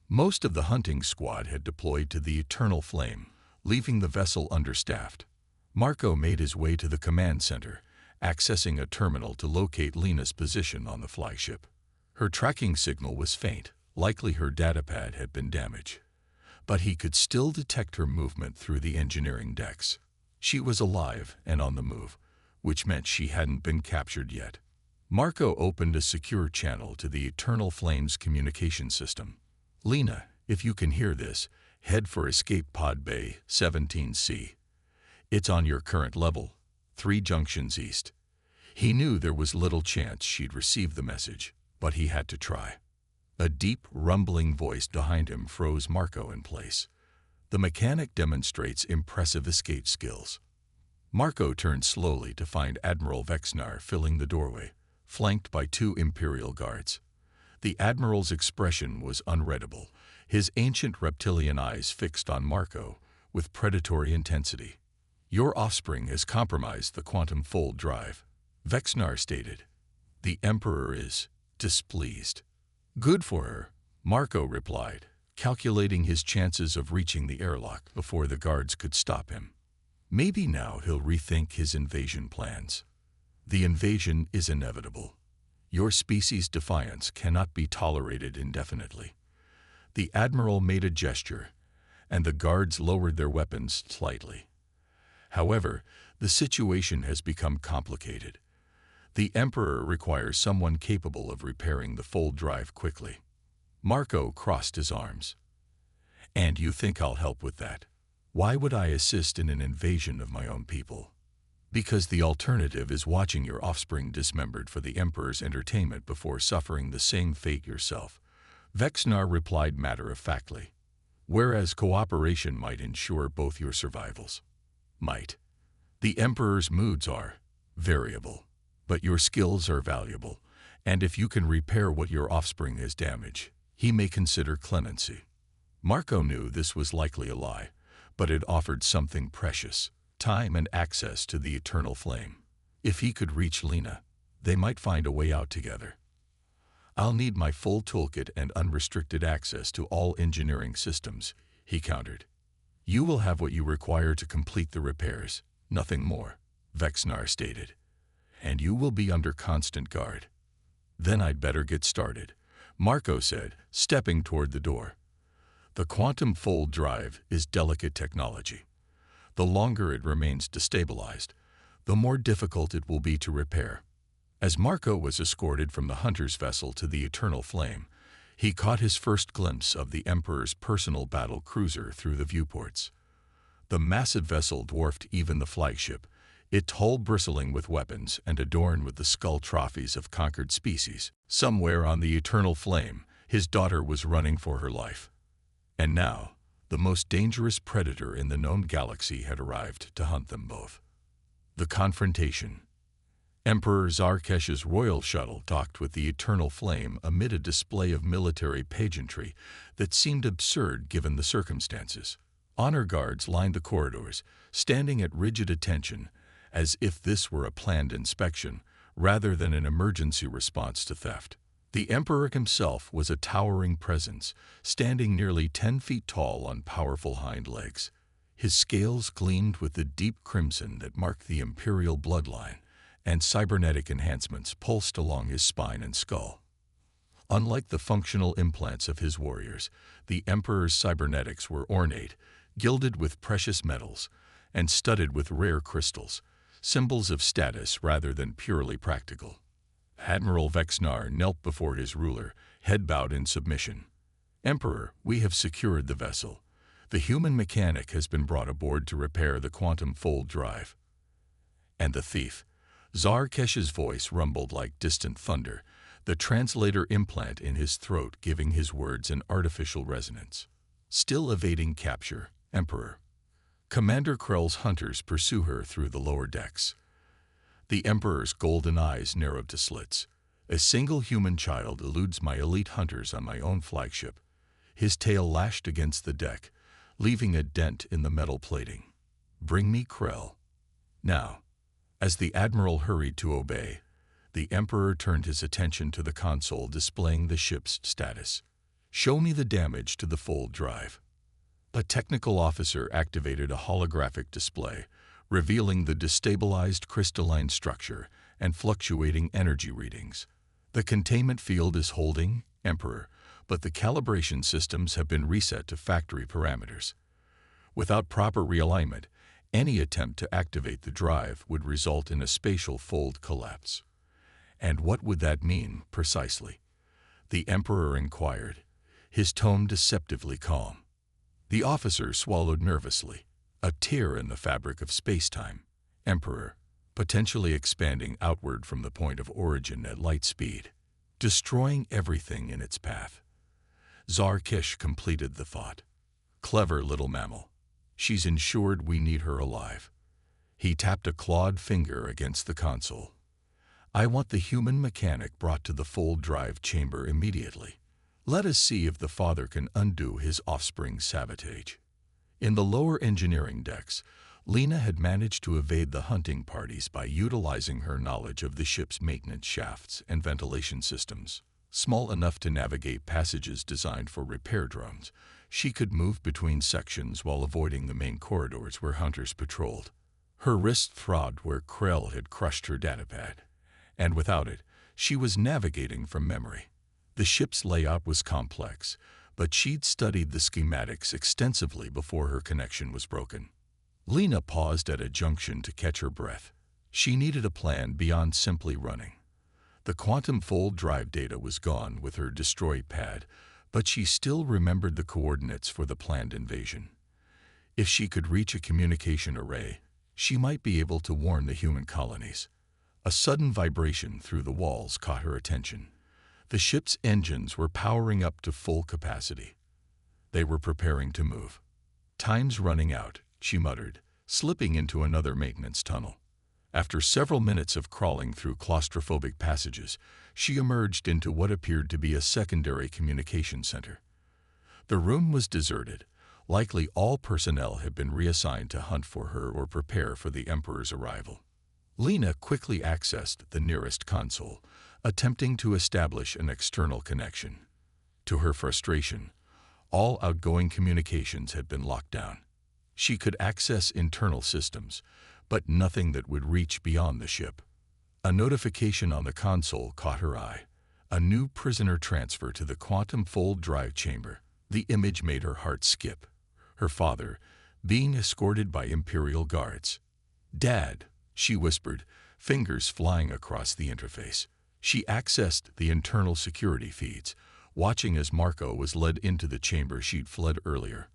Most of the hunting squad had deployed to the Eternal Flame, leaving the vessel understaffed. Marco made his way to the command center, accessing a terminal to locate Lena's position on the flagship. Her tracking signal was faint, likely her datapad had been damaged. But he could still detect her movement through the engineering decks. She was alive and on the move, which meant she hadn't been captured yet. Marco opened a secure channel to the Eternal Flame's communication system. Lena, if you can hear this, head for Escape Pod Bay 17C. It's on your current level, 3 junctions east. He knew there was little chance she'd receive the message, but he had to try. A deep, rumbling voice behind him froze Marco in place. The mechanic demonstrates impressive escape skills. Marco turned slowly to find Admiral Vexnar filling the doorway, flanked by 2 Imperial guards. The Admiral's expression was unreadable, his ancient reptilian eyes fixed on Marco with predatory intensity. Your offspring has compromised the quantum fold drive, Vexnar stated. The Emperor is displeased. Good for her, Marco replied, calculating his chances of reaching the airlock before the guards could stop him. Maybe now he'll rethink his invasion plans. The invasion is inevitable. Your species' defiance cannot be tolerated indefinitely. The Admiral made a gesture, and the guards lowered their weapons slightly. However, the situation has become complicated. The Emperor requires someone capable of repairing the fold drive quickly. Marco crossed his arms. And you think I'll help with that? Why would I assist in an invasion of my own people? Because the alternative is watching your offspring dismembered for the Emperor's entertainment before suffering the same fate yourself, Vexnar replied matter-of-factly. Whereas cooperation might ensure both your survivals. Might. The Emperor's moods are variable, but your skills are valuable, and if you can repair what your offspring has damaged, he may consider clemency. Marco knew this was likely a lie, but it offered something precious. Time and access to the Eternal Flame. If he could reach Lena, they might find a way out together. I'll need my full toolkit and unrestricted access to all engineering systems, he countered. You will have what you require to complete the repairs, nothing more, Vexnar stated. And you will be under constant guard. Then I'd better get started, Marco said, stepping toward the door. The quantum fold drive is delicate technology. The longer it remains destabilized, the more difficult it will be to repair. As Marco was escorted from the hunter's vessel to the Eternal Flame, he caught his first glimpse of the Emperor's personal battle cruiser through the viewports. The massive vessel dwarfed even the flagship, its hull bristling with weapons and adorned with the skull trophies of conquered species. Somewhere on the Eternal Flame, his daughter was running for her life. And now, the most dangerous predator in the known galaxy had arrived to hunt them both. The confrontation. Emperor Zarkesh's royal shuttle docked with the Eternal Flame amid a display of military pageantry that seemed absurd given the circumstances. Honor guards lined the corridors, standing at rigid attention, as if this were a planned inspection rather than an emergency response to theft. The Emperor himself was a towering presence, standing nearly 10 feet tall on powerful hind legs. His scales gleamed with the deep crimson that marked the imperial bloodline, and cybernetic enhancements pulsed along his spine and skull. Unlike the functional implants of his warriors, the Emperor's cybernetics were ornate, gilded with precious metals, and studded with rare crystals, symbols of status rather than purely practical. Admiral Vexnar knelt before his ruler, head bowed in submission. Emperor, we have secured the vessel. The human mechanic has been brought aboard to repair the quantum fold drive. And the thief, Zarkesh's voice rumbled like distant thunder, the translator implant in his throat giving his words an artificial resonance. Still evading capture, Emperor. Commander Krell's hunters pursue her through the lower decks. The Emperor's golden eyes narrowed to slits. A single human child eludes my elite hunters on my own flagship. His tail lashed against the deck, leaving a dent in the metal plating. Bring me Krell. Now. As the Admiral hurried to obey, the Emperor turned his attention to the console displaying the ship's status. Show me the damage to the fold drive. A technical officer activated a holographic display, revealing the destabilized crystalline structure and fluctuating energy readings. The containment field is holding, Emperor, but the calibration systems have been reset to factory parameters. Without proper realignment, any attempt to activate the drive would result in a spatial fold collapse. And what would that mean, precisely? The Emperor inquired, his tone deceptively calm. The officer swallowed nervously. A tear in the fabric of space-time, Emperor, potentially expanding outward from the point of origin at light speed, destroying everything in its path. Zarkesh completed the thought. Clever little mammal. She's ensured we need her alive. He tapped a clawed finger against the console. I want the human mechanic brought to the fold drive chamber immediately. Let us see if the father can undo his offspring's sabotage. In the lower engineering decks, Lena had managed to evade the hunting parties by utilizing her knowledge of the ship's maintenance shafts and ventilation systems. Small enough to navigate passages designed for repair drones, she could move between sections while avoiding the main corridors where hunters patrolled. Her wrist throbbed where Krell had crushed her datapad, and without it, she was navigating from memory. The ship's layout was complex, but she'd studied the schematics extensively before her connection was broken. Lena paused at a junction to catch her breath. She needed a plan beyond simply running. The quantum fold drive data was gone with her destroyed pad, but she still remembered the coordinates for the planned invasion. If she could reach a communication array, she might be able to warn the human colonies. A sudden vibration through the walls caught her attention. The ship's engines were powering up to full capacity. They were preparing to move. Time's running out, she muttered, slipping into another maintenance tunnel. After several minutes of crawling through claustrophobic passages, she emerged into what appeared to be a secondary communication center. The room was deserted. Likely all personnel had been reassigned to hunt for her or prepare for the Emperor's arrival. Lena quickly accessed the nearest console, attempting to establish an external connection. To her frustration, all outgoing communications had been locked down. She could access internal systems, but nothing that would reach beyond the ship. A notification on the console caught her eye. A new prisoner transfer to the quantum fold drive chamber. The image made her heart skip. Her father, being escorted by Imperial guards. "Dad," she whispered, fingers flying across the interface. She accessed the internal security feeds, watching as Marco was led into the chamber she'd fled earlier.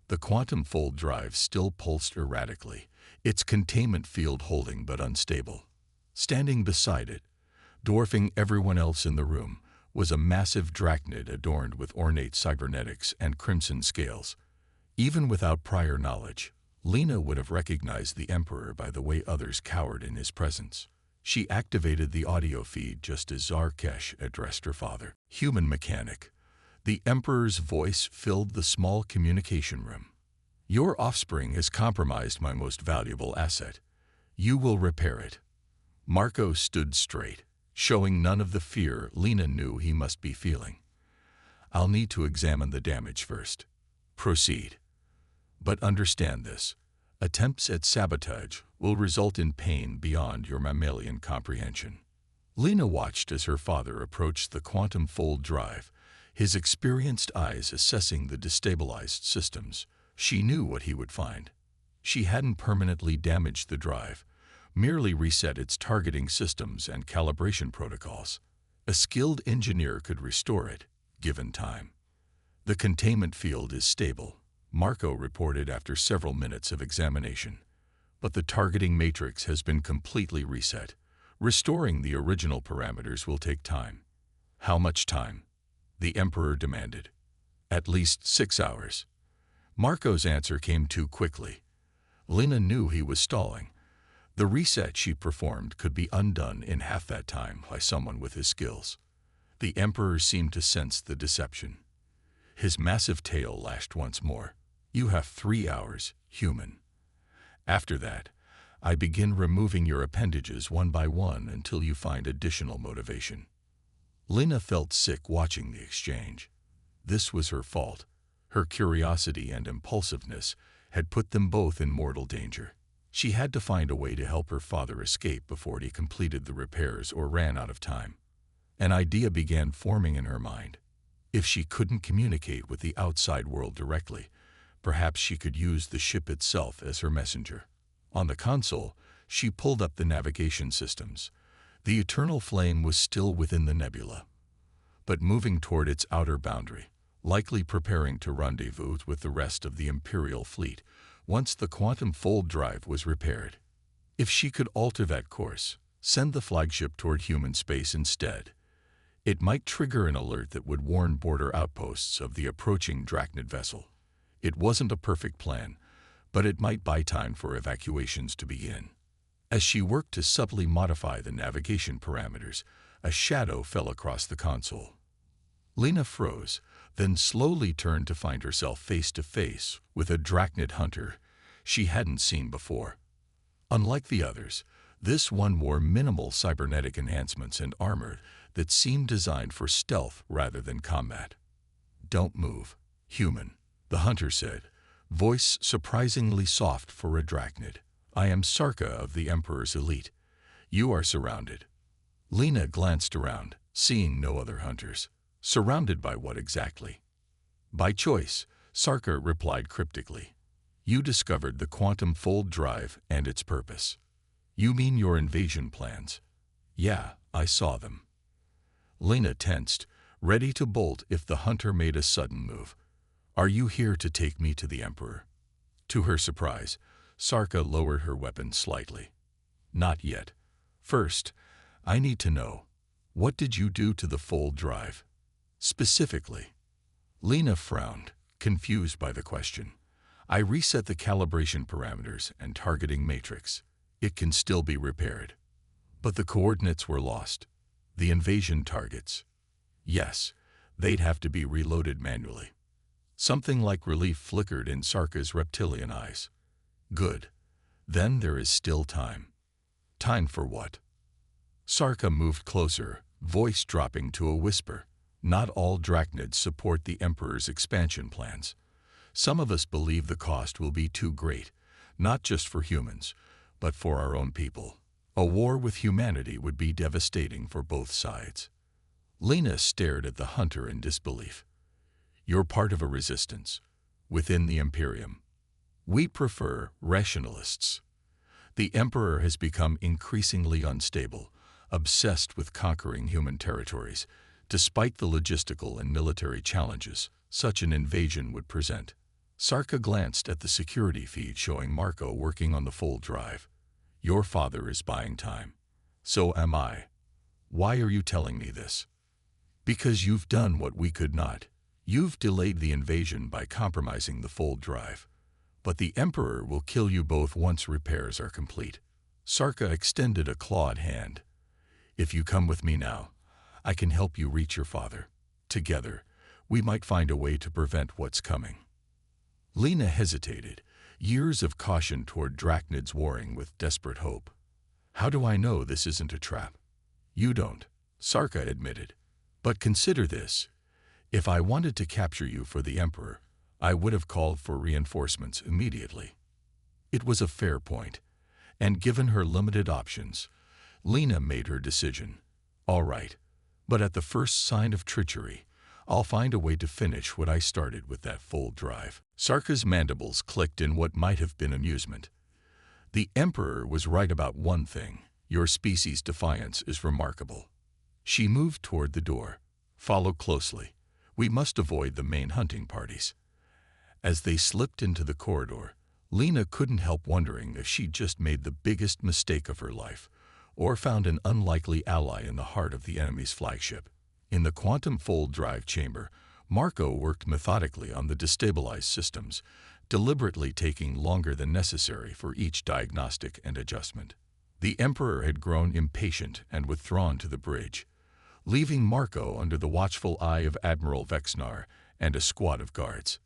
The quantum fold drive still pulsed erratically, its containment field holding but unstable. Standing beside it, dwarfing everyone else in the room, was a massive drachnid adorned with ornate cybernetics and crimson scales. Even without prior knowledge, Lena would have recognized the Emperor by the way others cowered in his presence. She activated the audio feed just as Zarkesh addressed her father. "Human mechanic." The Emperor's voice filled the small communication room. "Your offspring has compromised my most valuable asset. You will repair it." Marco stood straight, showing none of the fear Lena knew he must be feeling. "I'll need to examine the damage first." "Proceed. But understand this. Attempts at sabotage will result in pain beyond your mammalian comprehension." Lena watched as her father approached the quantum fold drive, his experienced eyes assessing the destabilized systems. She knew what he would find. She hadn't permanently damaged the drive, merely reset its targeting systems and calibration protocols. A skilled engineer could restore it, given time. "The containment field is stable," Marco reported after several minutes of examination. "But the targeting matrix has been completely reset. Restoring the original parameters will take time. How much time? The Emperor demanded. At least 6 hours. Marco's answer came too quickly. Lena knew he was stalling. The reset she performed could be undone in half that time by someone with his skills. The Emperor seemed to sense the deception. His massive tail lashed once more. You have 3 hours, human. After that, I begin removing your appendages one by one until you find additional motivation. Lena felt sick watching the exchange. This was her fault. Her curiosity and impulsiveness had put them both in mortal danger. She had to find a way to help her father escape before he completed the repairs or ran out of time. An idea began forming in her mind. If she couldn't communicate with the outside world directly, perhaps she could use the ship itself as her messenger. On the console, she pulled up the navigation systems. The eternal flame was still within the nebula, but moving toward its outer boundary, likely preparing to rendezvous with the rest of the Imperial fleet once the quantum fold drive was repaired. If she could alter that course, send the flagship toward human space instead, it might trigger an alert that would warn border outposts of the approaching Drachnid vessel. It wasn't a perfect plan, but it might buy time for evacuations to begin. As she worked to subtly modify the navigation parameters, a shadow fell across the console. Lena froze, then slowly turned to find herself face to face with a Drachnid hunter she hadn't seen before. Unlike the others, this one wore minimal cybernetic enhancements and armor that seemed designed for stealth rather than combat. "Don't move, human," the hunter said, voice surprisingly soft for a Drachnid. "I am Sarka of the Emperor's elite. You are surrounded." Lena glanced around, seeing no other hunters. Surrounded by what exactly? "By choice," Sarka replied cryptically. "You discovered the quantum fold drive and its purpose." "You mean your invasion plans?" "Yeah, I saw them." Lena tensed, ready to bolt if the hunter made a sudden move. "Are you here to take me to the Emperor?" To her surprise, Sarka lowered her weapon slightly. "Not yet. First, I need to know, what did you do to the fold drive? Specifically." Lena frowned, confused by the question. "I reset the calibration parameters and targeting matrix. It can still be repaired." "But the coordinates were lost. The invasion targets." "Yes, they'd have to be reloaded manually." Something like relief flickered in Sarka's reptilian eyes. "Good. Then there is still time." "Time for what?" Sarka moved closer, voice dropping to a whisper. "Not all Drachnids support the Emperor's expansion plans. Some of us believe the cost will be too great, not just for humans, but for our own people. A war with humanity would be devastating for both sides." Lena stared at the hunter in disbelief. "You're part of a resistance within the Imperium. We prefer rationalists. The Emperor has become increasingly unstable, obsessed with conquering human territories, despite the logistical and military challenges such an invasion would present." Sarka glanced at the security feed showing Marco working on the fold drive. "Your father is buying time. So am I. Why are you telling me this?" "Because you've done what we could not. You've delayed the invasion by compromising the fold drive. But the Emperor will kill you both once repairs are complete." Sarka extended a clawed hand. "If you come with me now, I can help you reach your father. Together, we might find a way to prevent what's coming." Lena hesitated, years of caution toward Drachnids warring with desperate hope. "How do I know this isn't a trap?" "You don't," Sarka admitted. "But consider this. If I wanted to capture you for the Emperor, I would have called for reinforcements immediately." It was a fair point, and given her limited options, Lena made her decision. "All right, but at the first sign of treachery, I'll find a way to finish what I started with that fold drive." Sarka's mandibles clicked in what might have been amusement. "The Emperor was right about one thing. Your species' defiance is remarkable." She moved toward the door. "Follow closely. We must avoid the main hunting parties." As they slipped into the corridor, Lena couldn't help wondering if she'd just made the biggest mistake of her life, or found an unlikely ally in the heart of the enemy's flagship. In the quantum fold drive chamber, Marco worked methodically on the destabilized systems, deliberately taking longer than necessary for each diagnostic and adjustment. The Emperor had grown impatient and withdrawn to the bridge, leaving Marco under the watchful eye of Admiral Vexnar and a squad of guards.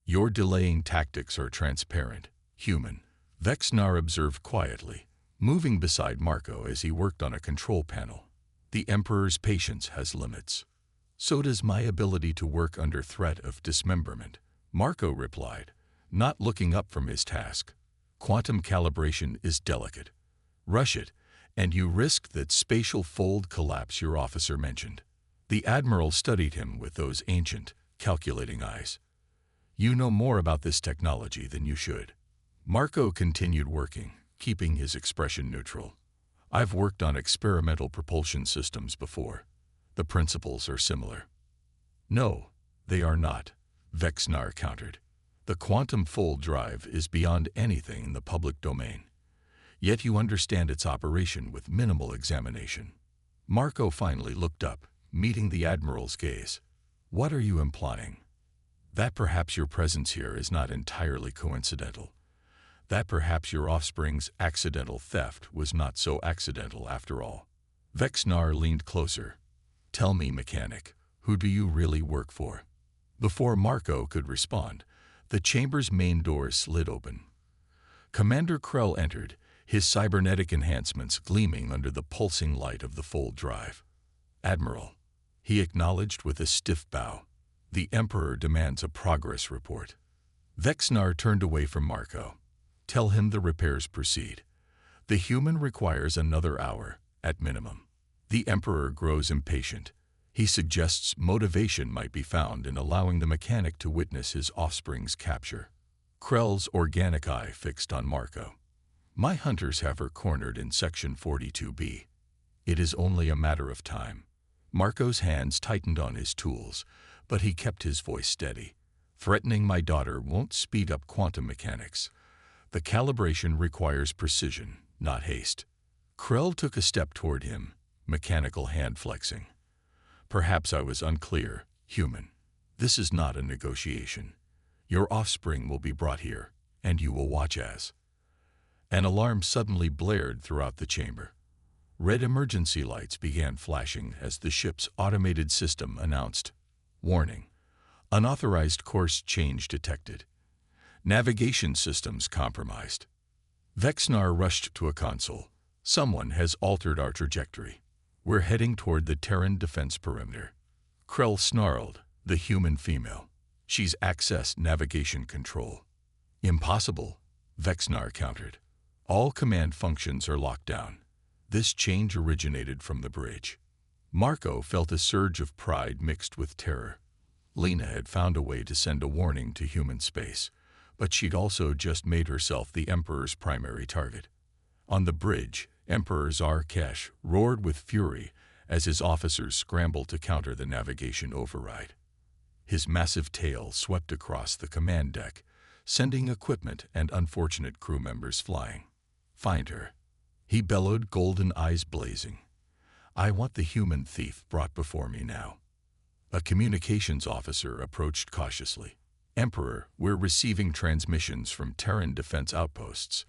"Your delaying tactics are transparent, human," Vexnar observed quietly, moving beside Marco as he worked on a control panel. "The Emperor's patience has limits. So does my ability to work under threat of dismemberment," Marco replied, not looking up from his task. "Quantum calibration is delicate. Rush it, and you risk that spatial fold collapse your officer mentioned." The Admiral studied him with those ancient, calculating eyes. "You know more about this technology than you should." Marco continued working, keeping his expression neutral. "I've worked on experimental propulsion systems before. The principles are similar." "No, they are not," Vexnar countered. "The quantum fold drive is beyond anything in the public domain. Yet you understand its operation with minimal examination." Marco finally looked up, meeting the Admiral's gaze. "What are you implying?" "That perhaps your presence here is not entirely coincidental. That perhaps your offspring's accidental theft was not so accidental after all." Vexnar leaned closer. "Tell me, mechanic, who do you really work for?" Before Marco could respond, the chamber's main door slid open. Commander Krell entered, his cybernetic enhancements gleaming under the pulsing light of the fold drive. "Admiral," he acknowledged with a stiff bow, "the Emperor demands a progress report." Vexnar turned away from Marco. "Tell him the repairs proceed. The human requires another hour, at minimum." The Emperor grows impatient. He suggests motivation might be found in allowing the mechanic to witness his offspring's capture. Krell's organic eye fixed on Marco. "My hunters have her cornered in Section 42B. It is only a matter of time." Marco's hands tightened on his tools, but he kept his voice steady. "Threatening my daughter won't speed up quantum mechanics. The calibration requires precision, not haste." Krell took a step toward him, mechanical hand flexing. "Perhaps I was unclear, human. This is not a negotiation. Your offspring will be brought here, and you will watch as." An alarm suddenly blared throughout the chamber. Red emergency lights began flashing as the ship's automated system announced, "Warning. Unauthorized course change detected. Navigation systems compromised." Vexnar rushed to a console. "Someone has altered our trajectory. We're heading toward the Terran defense perimeter." Krell snarled, "The human female. She's accessed navigation control." "Impossible," Vexnar countered. "All command functions are locked down. This change originated from the bridge." Marco felt a surge of pride mixed with terror. Lena had found a way to send a warning to human space, but she'd also just made herself the Emperor's primary target. On the bridge, Emperor Zarkesh roared with fury as his officers scrambled to counter the navigation override. His massive tail swept across the command deck, sending equipment and unfortunate crew members flying. "Find her," he bellowed, golden eyes blazing. "I want the human thief brought before me now." A communications officer approached cautiously. "Emperor, we're receiving transmissions from Terran defense outposts.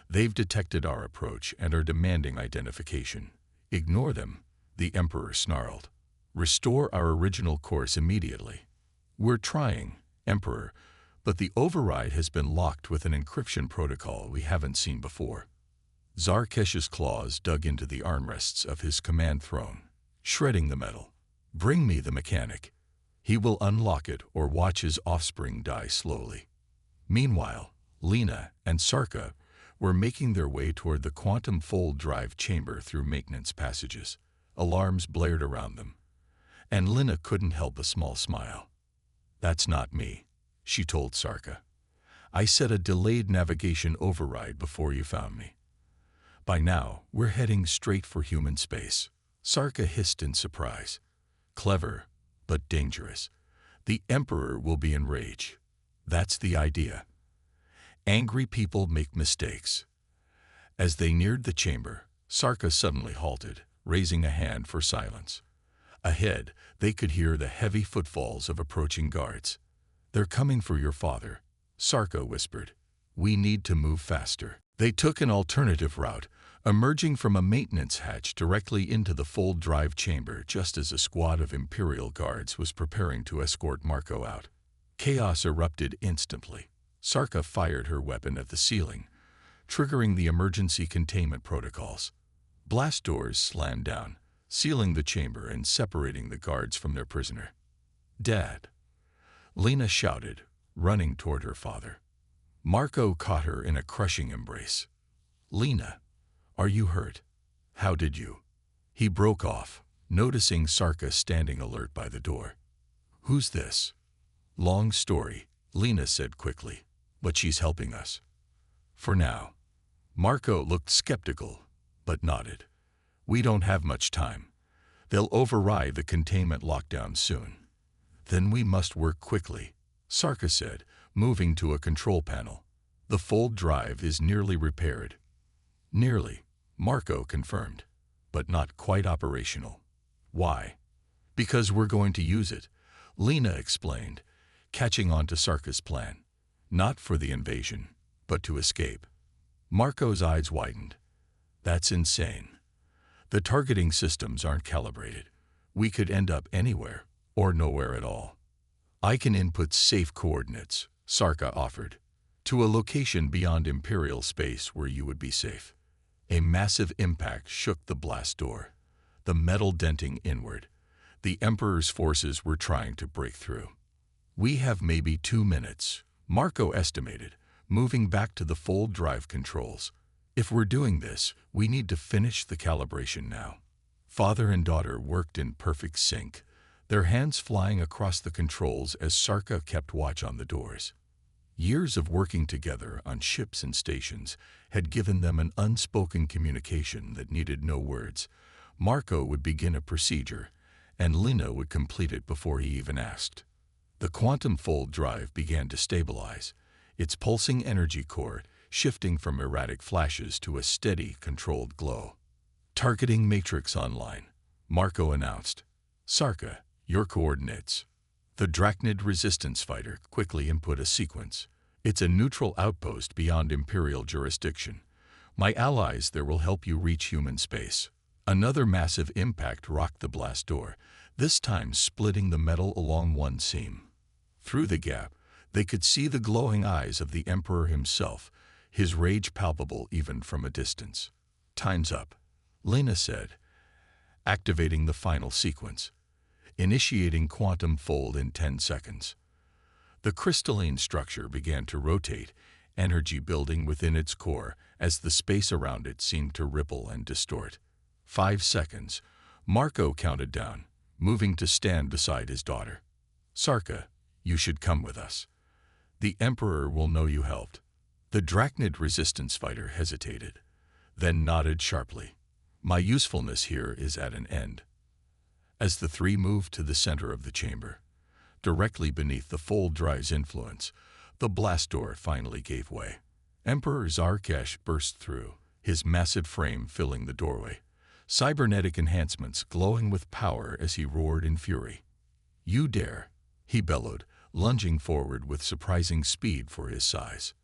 They've detected our approach and are demanding identification." "Ignore them," the Emperor snarled. "Restore our original course immediately." "We're trying, Emperor, but the override has been locked with an encryption protocol we haven't seen before." Zarkesh's claws dug into the armrests of his command throne, shredding the metal. "Bring me the mechanic. He will unlock it or watch his offspring die slowly." Meanwhile, Lena and Sarka were making their way toward the quantum fold drive chamber through maintenance passages. Alarms blared around them, and Lena couldn't help a small smile. "That's not me," she told Sarka. "I set a delayed navigation override before you found me. By now, we're heading straight for human space." Sarka hissed in surprise. "Clever, but dangerous. The Emperor will be enraged. That's the idea. Angry people make mistakes." As they neared the chamber, Sarka suddenly halted, raising a hand for silence. Ahead, they could hear the heavy footfalls of approaching guards. "They're coming for your father," Sarka whispered. "We need to move faster." They took an alternative route, emerging from a maintenance hatch directly into the full drive chamber just as a squad of Imperial guards was preparing to escort Marco out. Chaos erupted instantly. Sarka fired her weapon at the ceiling, triggering the emergency containment protocols. Blast doors slammed down, sealing the chamber and separating the guards from their prisoner. "Dad!" Lena shouted, running toward her father. Marco caught her in a crushing embrace. "Lena, are you hurt? How did you?" He broke off, noticing Sarka standing alert by the door. "Who's this?" "Long story," Lena said quickly, "but she's helping us. For now." Marco looked skeptical, but nodded. "We don't have much time. They'll override the containment lockdown soon." "Then we must work quickly," Sarka said, moving to a control panel. "The fold drive is nearly repaired." "Nearly," Marco confirmed, "but not quite operational." "Why?" "Because we're going to use it," Lena explained, catching on to Sarka's plan. "Not for the invasion, but to escape." Marco's eyes widened. "That's insane. The targeting systems aren't calibrated. We could end up anywhere, or nowhere at all." "I can input safe coordinates," Sarka offered, "to a location beyond Imperial space where you would be safe." A massive impact shook the blast door, the metal denting inward. The Emperor's forces were trying to break through. "We have maybe 2 minutes," Marco estimated, moving back to the fold drive controls. "If we're doing this, we need to finish the calibration now." Father and daughter worked in perfect sync, their hands flying across the controls as Sarka kept watch on the doors. Years of working together on ships and stations had given them an unspoken communication that needed no words. Marco would begin a procedure, and Lena would complete it before he even asked. The quantum fold drive began to stabilize, its pulsing energy core shifting from erratic flashes to a steady, controlled glow. "Targeting matrix online," Marco announced. "Sarka, your coordinates." The Drachnid resistance fighter quickly input a sequence. "It's a neutral outpost beyond Imperial jurisdiction. My allies there will help you reach human space." Another massive impact rocked the blast door, this time splitting the metal along one seam. Through the gap, they could see the glowing eyes of the Emperor himself, his rage palpable even from a distance. "Time's up," Lena said, activating the final sequence. "Initiating quantum fold in 10 seconds." The crystalline structure began to rotate, energy building within its core as the space around it seemed to ripple and distort. 5 seconds, Marco counted down, moving to stand beside his daughter. "Sarka, you should come with us. The Emperor will know you helped." The Drachnid resistance fighter hesitated, then nodded sharply. "My usefulness here is at an end." As the three moved to the center of the chamber, directly beneath the fold drive's influence, the blast door finally gave way. Emperor Zarkesh burst through, his massive frame filling the doorway, cybernetic enhancements glowing with power as he roared in fury. "You dare," he bellowed, lunging forward with surprising speed for his size.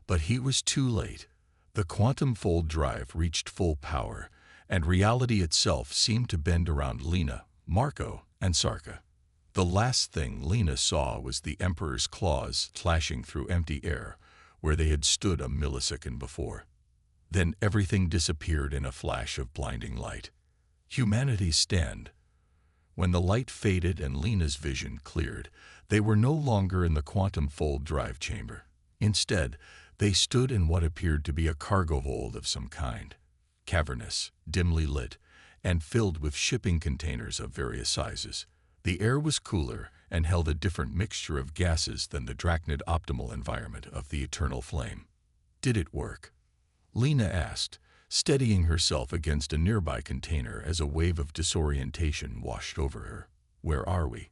But he was too late. The quantum fold drive reached full power, and reality itself seemed to bend around Lena, Marco, and Sarka. The last thing Lena saw was the Emperor's claws clashing through empty air where they had stood a millisecond before. Then everything disappeared in a flash of blinding light. Humanity's stand. When the light faded and Lena's vision cleared, they were no longer in the quantum fold drive chamber. Instead, they stood in what appeared to be a cargo hold of some kind, cavernous, dimly lit, and filled with shipping containers of various sizes. The air was cooler and held a different mixture of gases than the Drachnid optimal environment of the eternal flame. "Did it work?" Lena asked, steadying herself against a nearby container as a wave of disorientation washed over her. "Where are we?"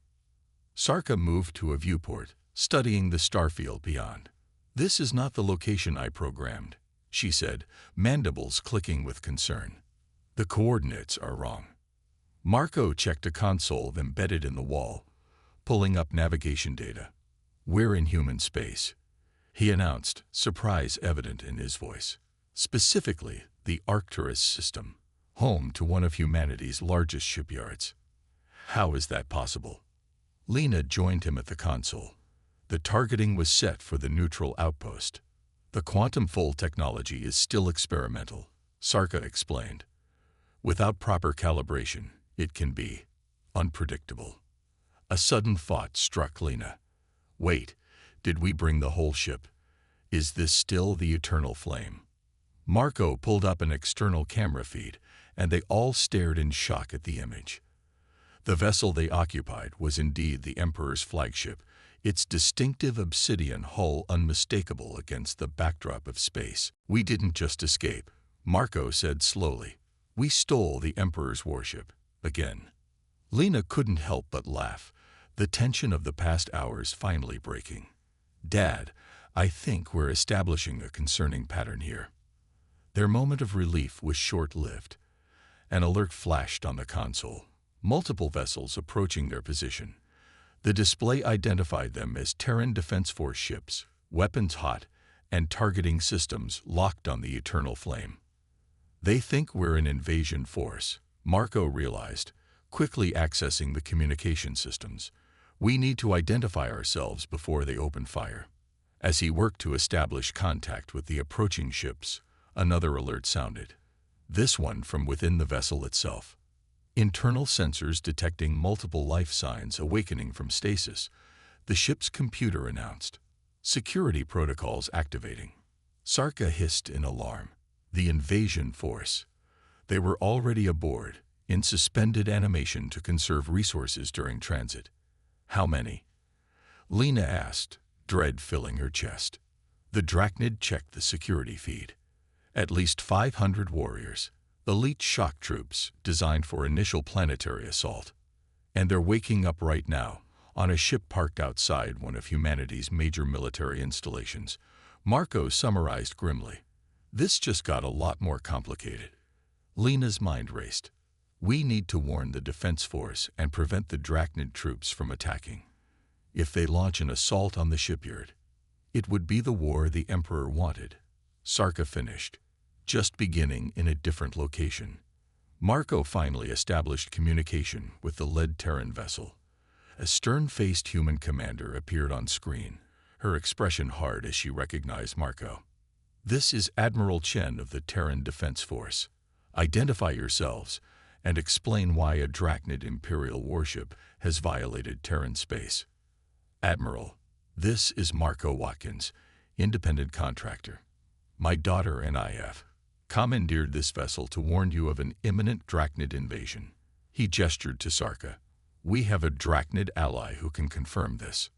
Sarka moved to a viewport, studying the starfield beyond. "This is not the location I programmed," she said, mandibles clicking with concern. The coordinates are wrong. Marco checked a console embedded in the wall, pulling up navigation data. We're in human space, he announced, surprise evident in his voice. Specifically, the Arcturus system, home to one of humanity's largest shipyards. How is that possible? Lena joined him at the console. The targeting was set for the neutral outpost. The quantum fold technology is still experimental, Sarka explained. Without proper calibration, it can be unpredictable. A sudden thought struck Lena. Wait, did we bring the whole ship? Is this still the eternal flame? Marco pulled up an external camera feed, and they all stared in shock at the image. The vessel they occupied was indeed the Emperor's flagship, its distinctive obsidian hull unmistakable against the backdrop of space. We didn't just escape, Marco said slowly. We stole the Emperor's warship, again. Lena couldn't help but laugh, the tension of the past hours finally breaking. Dad, I think we're establishing a concerning pattern here. Their moment of relief was short-lived. An alert flashed on the console. Multiple vessels approaching their position. The display identified them as Terran Defense Force ships, weapons hot, and targeting systems locked on the eternal flame. They think we're an invasion force, Marco realized, quickly accessing the communication systems. We need to identify ourselves before they open fire. As he worked to establish contact with the approaching ships, another alert sounded. This one from within the vessel itself. Internal sensors detecting multiple life signs awakening from stasis, the ship's computer announced. Security protocols activating. Sarka hissed in alarm. The invasion force. They were already aboard, in suspended animation to conserve resources during transit. How many? Lena asked, dread filling her chest. The Drachnid checked the security feed. At least 500 warriors, elite shock troops designed for initial planetary assault. And they're waking up right now, on a ship parked outside one of humanity's major military installations. Marco summarized grimly. This just got a lot more complicated. Lena's mind raced. We need to warn the defense force and prevent the Drachnid troops from attacking. If they launch an assault on the shipyard, it would be the war the Emperor wanted. Sarka finished, just beginning in a different location. Marco finally established communication with the lead Terran vessel. A stern-faced human commander appeared on screen, her expression hard as she recognized Marco. This is Admiral Chen of the Terran Defense Force. Identify yourselves and explain why a Drachnid Imperial warship has violated Terran space. Admiral, this is Marco Watkins, independent contractor. My daughter and I have commandeered this vessel to warn you of an imminent Drachnid invasion. He gestured to Sarka. We have a Drachnid ally who can confirm this.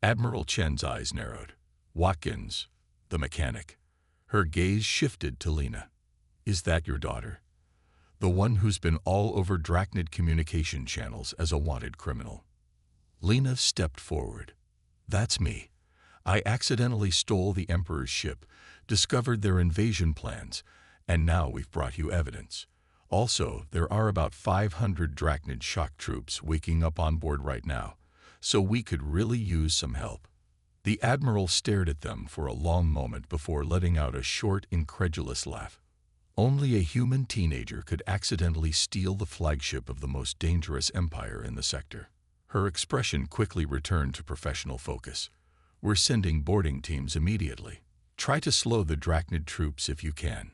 Admiral Chen's eyes narrowed. Watkins, the mechanic. Her gaze shifted to Lena. Is that your daughter? The one who's been all over Drachnid communication channels as a wanted criminal. Lena stepped forward. That's me. I accidentally stole the Emperor's ship, discovered their invasion plans, and now we've brought you evidence. Also, there are about 500 Drachnid shock troops waking up on board right now, so we could really use some help. The Admiral stared at them for a long moment before letting out a short, incredulous laugh. Only a human teenager could accidentally steal the flagship of the most dangerous empire in the sector. Her expression quickly returned to professional focus. We're sending boarding teams immediately. Try to slow the Drachnid troops if you can.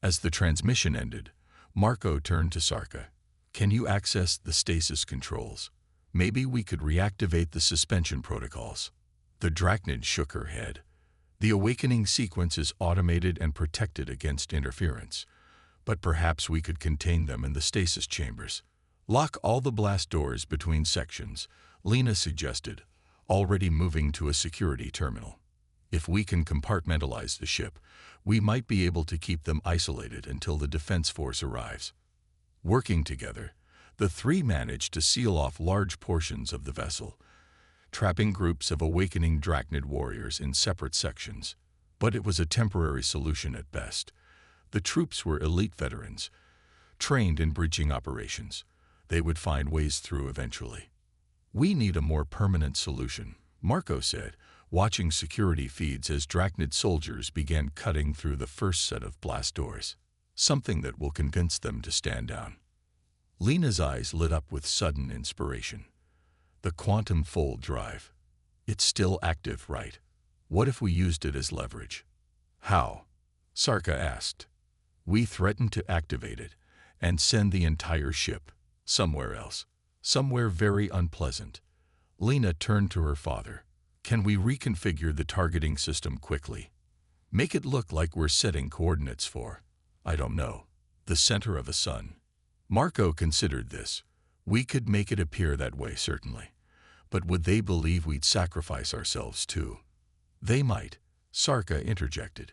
As the transmission ended, Marco turned to Sarka. Can you access the stasis controls? Maybe we could reactivate the suspension protocols. The Drachnid shook her head. The awakening sequence is automated and protected against interference, but perhaps we could contain them in the stasis chambers. Lock all the blast doors between sections, Lena suggested, already moving to a security terminal. If we can compartmentalize the ship, we might be able to keep them isolated until the defense force arrives. Working together, the three managed to seal off large portions of the vessel, trapping groups of awakening Drachnid warriors in separate sections. But it was a temporary solution at best. The troops were elite veterans, trained in breaching operations. They would find ways through eventually. "We need a more permanent solution," Marco said, watching security feeds as Drachnid soldiers began cutting through the first set of blast doors. "Something that will convince them to stand down." Lena's eyes lit up with sudden inspiration. "The quantum fold drive. It's still active, right? What if we used it as leverage?" "How?" Sarka asked. "We threaten to activate it and send the entire ship somewhere else. Somewhere very unpleasant." Lena turned to her father. "Can we reconfigure the targeting system quickly? Make it look like we're setting coordinates for, I don't know, the center of a sun?" Marco considered this. "We could make it appear that way, certainly. But would they believe we'd sacrifice ourselves too?" "They might," Sarka interjected.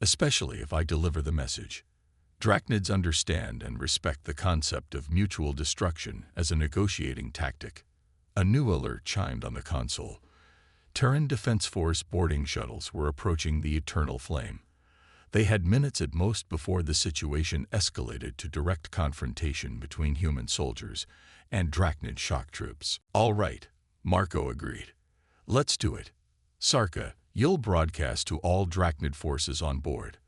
"Especially if I deliver the message. Drachnids understand and respect the concept of mutual destruction as a negotiating tactic." A new alert chimed on the console. Terran Defense Force boarding shuttles were approaching the eternal flame. They had minutes at most before the situation escalated to direct confrontation between human soldiers and Drachnid shock troops. "All right," Marco agreed. "Let's do it. Sarka, you'll broadcast to all Drachnid forces on board.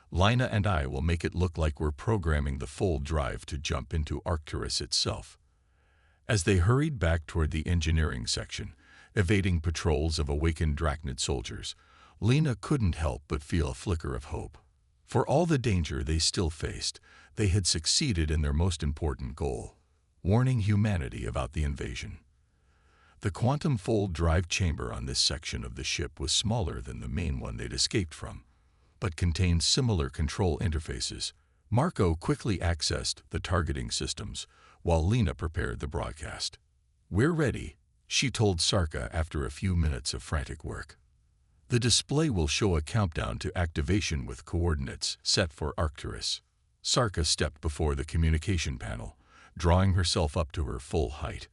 Lina and I will make it look like we're programming the full drive to jump into Arcturus itself." As they hurried back toward the engineering section, evading patrols of awakened Drachnid soldiers, Lena couldn't help but feel a flicker of hope. For all the danger they still faced, they had succeeded in their most important goal, warning humanity about the invasion. The quantum fold drive chamber on this section of the ship was smaller than the main one they'd escaped from, but contained similar control interfaces. Marco quickly accessed the targeting systems, while Lena prepared the broadcast. "We're ready," she told Sarka after a few minutes of frantic work. "The display will show a countdown to activation with coordinates set for Arcturus." Sarka stepped before the communication panel, drawing herself up to her full height.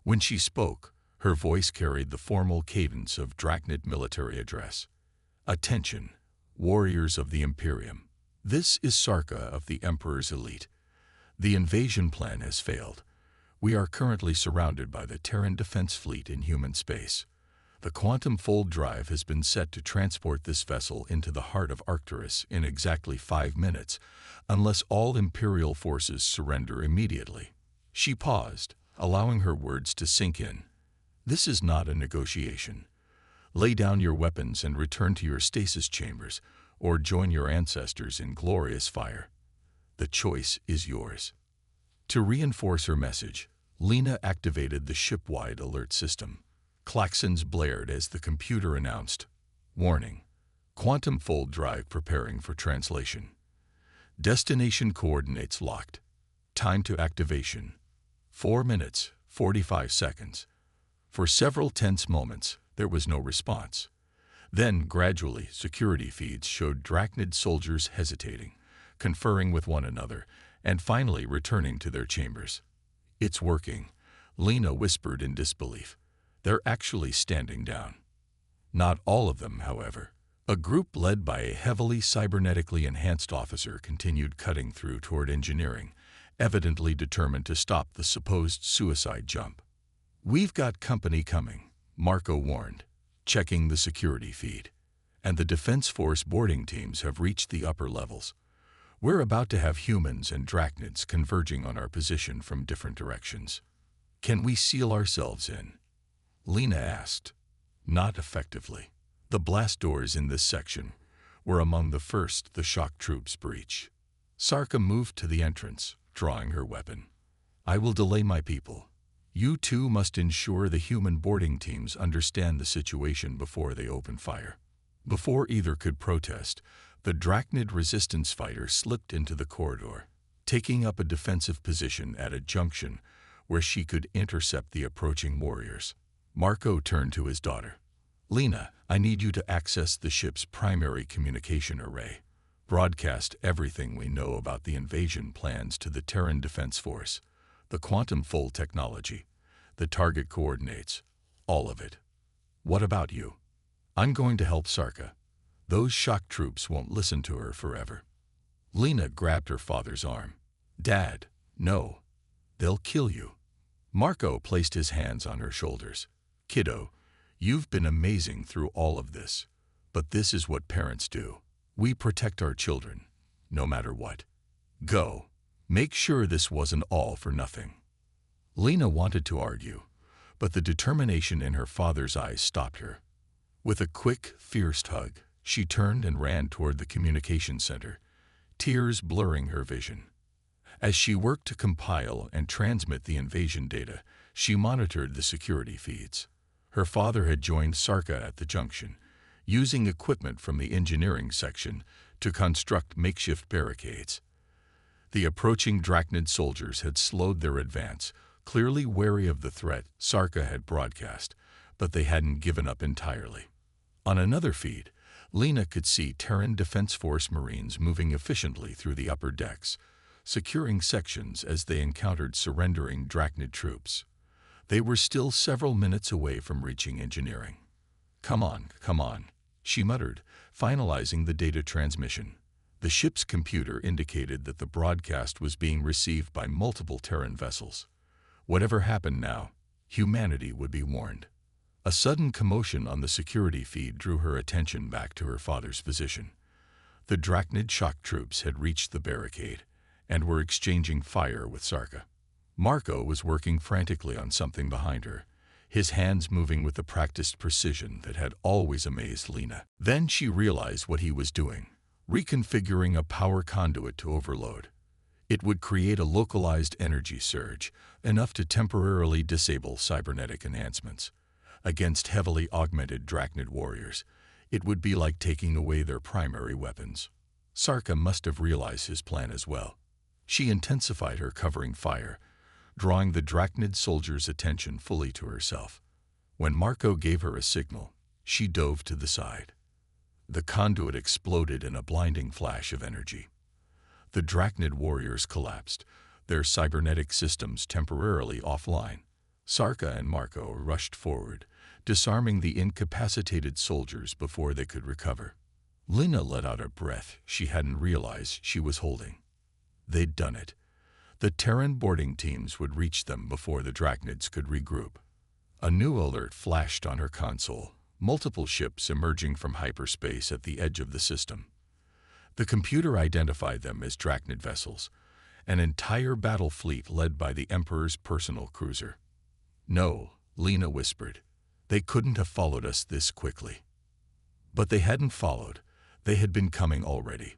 When she spoke, her voice carried the formal cadence of Drachnid military address. "Attention, warriors of the Imperium. This is Sarka of the Emperor's elite. The invasion plan has failed. We are currently surrounded by the Terran Defense Fleet in human space. The quantum fold drive has been set to transport this vessel into the heart of Arcturus in exactly 5 minutes, unless all Imperial forces surrender immediately." She paused, allowing her words to sink in. "This is not a negotiation. Lay down your weapons and return to your stasis chambers, or join your ancestors in glorious fire. The choice is yours." To reinforce her message, Lena activated the ship-wide alert system. Klaxons blared as the computer announced, "Warning, quantum fold drive preparing for translation. Destination coordinates locked. Time to activation, 4 minutes, 45 seconds. For several tense moments, there was no response. Then, gradually, security feeds showed Drachnid soldiers hesitating, conferring with one another, and finally returning to their chambers. "It's working," Lena whispered in disbelief. "They're actually standing down." Not all of them, however. A group led by a heavily cybernetically enhanced officer continued cutting through toward engineering, evidently determined to stop the supposed suicide jump. "We've got company coming," Marco warned, checking the security feed. "And the Defense Force boarding teams have reached the upper levels. We're about to have humans and Drachnids converging on our position from different directions." "Can we seal ourselves in?" Lena asked. "Not effectively. The blast doors in this section were among the first the shock troops breach." Sarka moved to the entrance, drawing her weapon. "I will delay my people. You two must ensure the human boarding teams understand the situation before they open fire." Before either could protest, the Drachnid resistance fighter slipped into the corridor, taking up a defensive position at a junction where she could intercept the approaching warriors. Marco turned to his daughter. "Lena, I need you to access the ship's primary communication array. Broadcast everything we know about the invasion plans to the Terran Defense Force, the quantum fold technology, the target coordinates, all of it." "What about you?" "I'm going to help Sarka. Those shock troops won't listen to her forever. Lena grabbed her father's arm. Dad, no. They'll kill you. Marco placed his hands on her shoulders. Kiddo, you've been amazing through all of this. But this is what parents do. We protect our children, no matter what. Go. Make sure this wasn't all for nothing. Lena wanted to argue, but the determination in her father's eyes stopped her. With a quick, fierce hug, she turned and ran toward the communication center, tears blurring her vision. As she worked to compile and transmit the invasion data, she monitored the security feeds. Her father had joined Sarka at the junction, using equipment from the engineering section to construct makeshift barricades. The approaching Drachnid soldiers had slowed their advance, clearly wary of the threat Sarka had broadcast, but they hadn't given up entirely. On another feed, Lena could see Terran Defense Force Marines moving efficiently through the upper decks, securing sections as they encountered surrendering Drachnid troops. They were still several minutes away from reaching engineering. Come on, she muttered, finalizing the data transmission. The ship's computer indicated that the broadcast was being received by multiple Terran vessels. Whatever happened now, humanity would be warned. A sudden commotion on the security feed drew her attention back to her father's position. The Drachnid shock troops had reached the barricade and were exchanging fire with Sarka. Marco was working frantically on something behind her, his hands moving with the practiced precision that had always amazed Lena. Then she realized what he was doing, reconfiguring a power conduit to overload. It would create a localized energy surge, enough to temporarily disable cybernetic enhancements. Against heavily augmented Drachnid warriors, it would be like taking away their primary weapons. Sarka must have realized his plan as well. She intensified her covering fire, drawing the Drachnid soldiers' attention fully to herself. When Marco gave her a signal, she dove to the side. The conduit exploded in a blinding flash of energy. The Drachnid warriors collapsed, their cybernetic systems temporarily offline. Sarka and Marco rushed forward, disarming the incapacitated soldiers before they could recover. Lena let out a breath she hadn't realized she was holding. They'd done it. The Terran boarding teams would reach them before the Drachnids could regroup. A new alert flashed on her console, multiple ships emerging from hyperspace at the edge of the system. The computer identified them as Drachnid vessels, an entire battle fleet led by the Emperor's personal cruiser. No, Lena whispered. They couldn't have followed us this quickly. But they hadn't followed. They had been coming already.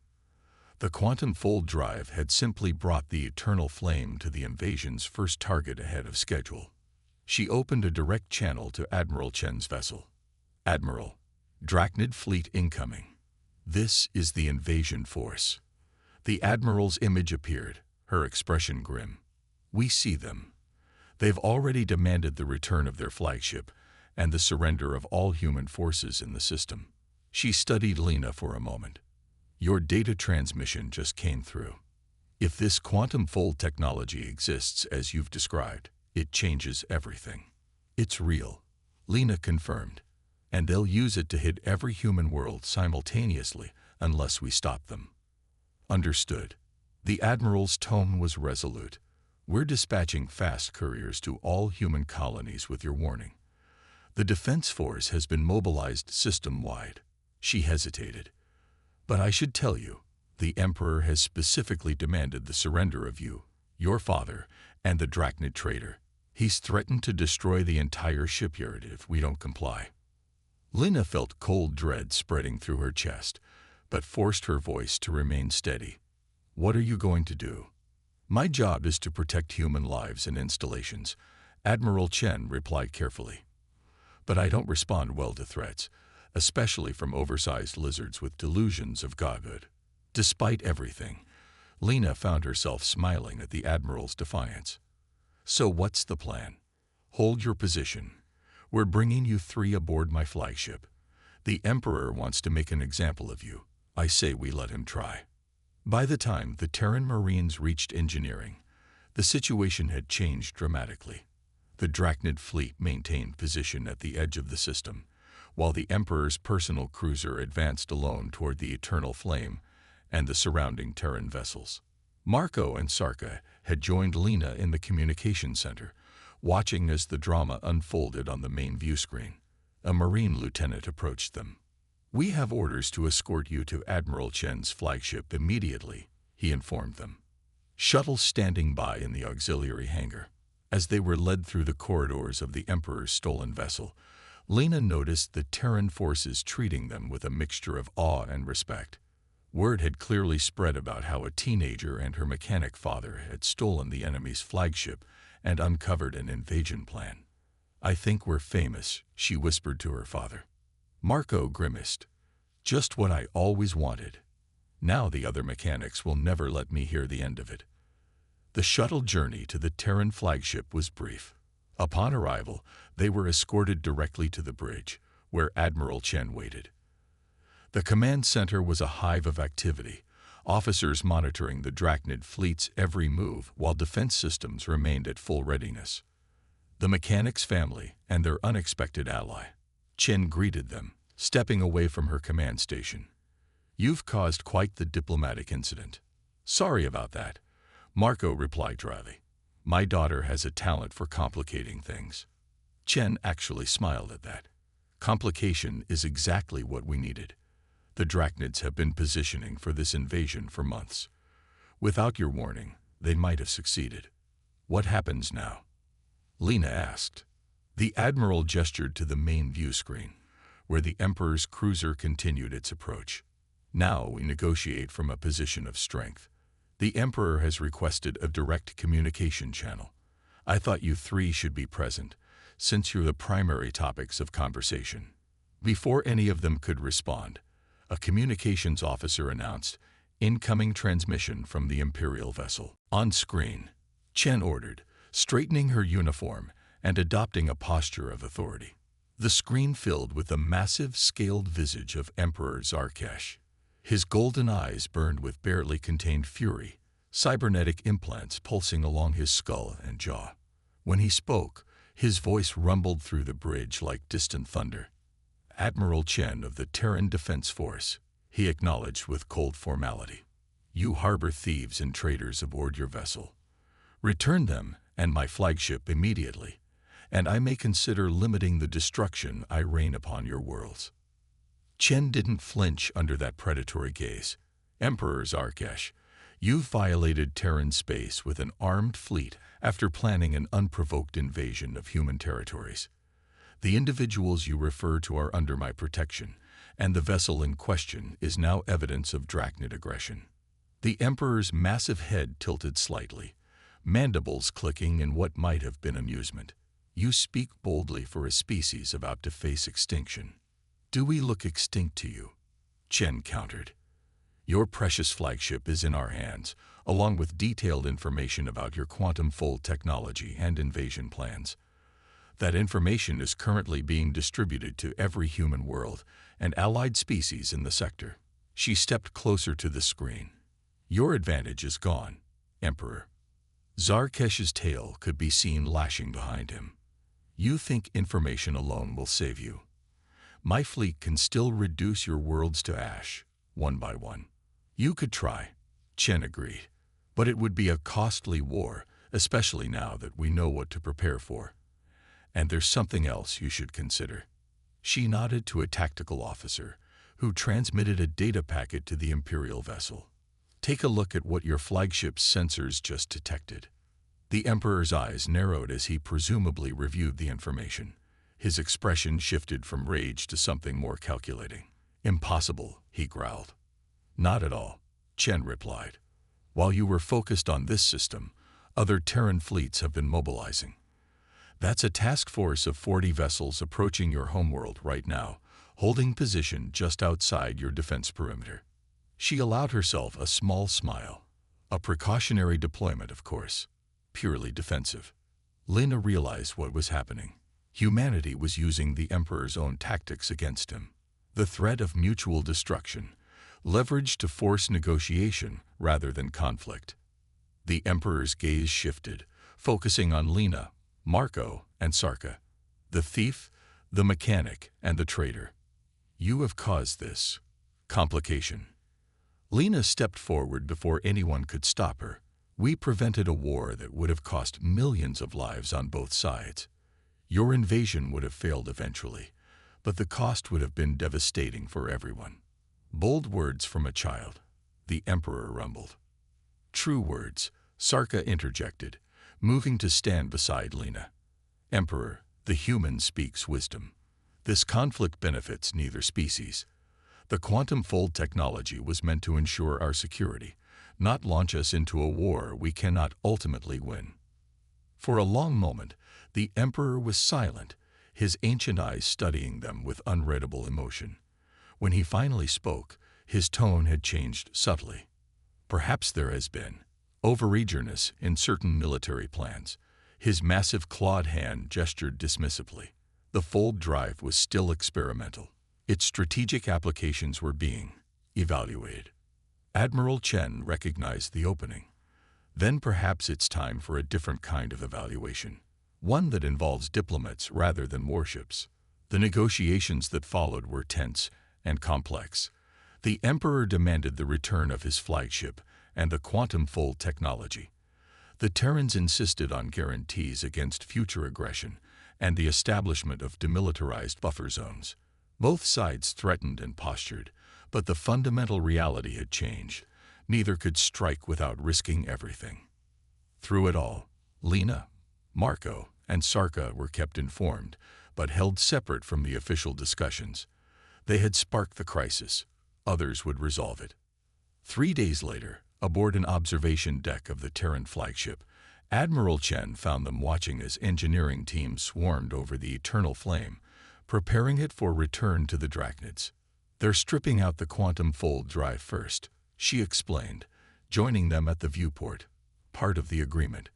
The quantum fold drive had simply brought the eternal flame to the invasion's first target ahead of schedule. She opened a direct channel to Admiral Chen's vessel. Admiral, Drachnid fleet incoming. This is the invasion force. The Admiral's image appeared, her expression grim. We see them. They've already demanded the return of their flagship and the surrender of all human forces in the system. She studied Lena for a moment. Your data transmission just came through. If this quantum fold technology exists as you've described, it changes everything. It's real, Lena confirmed, and they'll use it to hit every human world simultaneously unless we stop them. Understood. The Admiral's tone was resolute. We're dispatching fast couriers to all human colonies with your warning. The Defense Force has been mobilized system-wide. She hesitated. But I should tell you, the Emperor has specifically demanded the surrender of you, your father, and the Drachnid traitor. He's threatened to destroy the entire shipyard if we don't comply. Lena felt cold dread spreading through her chest, but forced her voice to remain steady. What are you going to do? My job is to protect human lives and installations, Admiral Chen replied carefully. But I don't respond well to threats, especially from oversized lizards with delusions of godhood. Despite everything, Lena found herself smiling at the Admiral's defiance. So what's the plan? Hold your position. We're bringing you 3 aboard my flagship. The Emperor wants to make an example of you. I say we let him try. By the time the Terran Marines reached engineering, the situation had changed dramatically. The Drachnid fleet maintained position at the edge of the system, while the Emperor's personal cruiser advanced alone toward the Eternal Flame and the surrounding Terran vessels. Marco and Sarka had joined Lena in the communication center, watching as the drama unfolded on the main view screen. A Marine lieutenant approached them. "We have orders to escort you to Admiral Chen's flagship immediately," he informed them. Shuttles standing by in the auxiliary hangar. As they were led through the corridors of the Emperor's stolen vessel, Lena noticed the Terran forces treating them with a mixture of awe and respect. Word had clearly spread about how a teenager and her mechanic father had stolen the enemy's flagship and uncovered an invasion plan. "I think we're famous," she whispered to her father. Marco grimaced. "Just what I always wanted. Now the other mechanics will never let me hear the end of it." The shuttle journey to the Terran flagship was brief. Upon arrival, they were escorted directly to the bridge, where Admiral Chen waited. The command center was a hive of activity, officers monitoring the Drachnid fleet's every move while defense systems remained at full readiness. The mechanics' family and their unexpected ally. Chen greeted them, stepping away from her command station. "You've caused quite the diplomatic incident." "Sorry about that," Marco replied dryly. "My daughter has a talent for complicating things." Chen actually smiled at that. "Complication is exactly what we needed. The Drachnids have been positioning for this invasion for months. Without your warning, they might have succeeded. What happens now?" Lena asked. The Admiral gestured to the main view screen, where the Emperor's cruiser continued its approach. "Now we negotiate from a position of strength. The Emperor has requested a direct communication channel. I thought you three should be present, since you're the primary topics of conversation." Before any of them could respond, a communications officer announced, "Incoming transmission from the Imperial vessel." On screen, Chen ordered, straightening her uniform and adopting a posture of authority. The screen filled with the massive, scaled visage of Emperor Zarkesh. His golden eyes burned with barely contained fury, cybernetic implants pulsing along his skull and jaw. When he spoke, his voice rumbled through the bridge like distant thunder. "Admiral Chen of the Terran Defense Force," he acknowledged with cold formality. "You harbor thieves and traitors aboard your vessel. Return them and my flagship immediately, and I may consider limiting the destruction I rain upon your worlds." Chen didn't flinch under that predatory gaze. "Emperor Zarkesh, you've violated Terran space with an armed fleet after planning an unprovoked invasion of human territories. The individuals you refer to are under my protection, and the vessel in question is now evidence of Drachnid aggression." The Emperor's massive head tilted slightly, mandibles clicking in what might have been amusement. "You speak boldly for a species about to face extinction. Do we look extinct to you?" Chen countered. "Your precious flagship is in our hands, along with detailed information about your quantum-fold technology and invasion plans. That information is currently being distributed to every human world and allied species in the sector." She stepped closer to the screen. "Your advantage is gone, Emperor." Zarkesh's tail could be seen lashing behind him. "You think information alone will save you? My fleet can still reduce your worlds to ash, one by one." "You could try," Chen agreed, "but it would be a costly war, especially now that we know what to prepare for. And there's something else you should consider." She nodded to a tactical officer, who transmitted a data packet to the Imperial vessel. "Take a look at what your flagship's sensors just detected." The Emperor's eyes narrowed as he presumably reviewed the information. His expression shifted from rage to something more calculating. "Impossible," he growled. "Not at all," Chen replied. "While you were focused on this system, other Terran fleets have been mobilizing. That's a task force of 40 vessels approaching your homeworld right now, holding position just outside your defense perimeter." She allowed herself a small smile. A precautionary deployment, of course. Purely defensive. Lena realized what was happening. Humanity was using the Emperor's own tactics against him. The threat of mutual destruction, leveraged to force negotiation rather than conflict. The Emperor's gaze shifted, focusing on Lena, Marco, and Sarka. The thief, the mechanic, and the traitor. You have caused this complication. Lena stepped forward before anyone could stop her. We prevented a war that would have cost millions of lives on both sides. Your invasion would have failed eventually, but the cost would have been devastating for everyone. Bold words from a child, the Emperor rumbled. True words, Sarka interjected, moving to stand beside Lena. Emperor, the human speaks wisdom. This conflict benefits neither species. The quantum fold technology was meant to ensure our security, not launch us into a war we cannot ultimately win. For a long moment, the Emperor was silent, his ancient eyes studying them with unreadable emotion. When he finally spoke, his tone had changed subtly. Perhaps there has been overeagerness in certain military plans. His massive clawed hand gestured dismissively. The fold drive was still experimental. Its strategic applications were being evaluated. Admiral Chen recognized the opening. Then perhaps it's time for a different kind of evaluation, one that involves diplomats rather than warships. The negotiations that followed were tense and complex. The Emperor demanded the return of his flagship and the quantum fold technology. The Terrans insisted on guarantees against future aggression and the establishment of demilitarized buffer zones. Both sides threatened and postured, but the fundamental reality had changed. Neither could strike without risking everything. Through it all, Lena, Marco, and Sarka were kept informed, but held separate from the official discussions. They had sparked the crisis. Others would resolve it. 3 days later, aboard an observation deck of the Terran flagship, Admiral Chen found them watching as engineering teams swarmed over the eternal flame, preparing it for return to the Drachnids. They're stripping out the quantum fold drive first, she explained, joining them at the viewport, part of the agreement.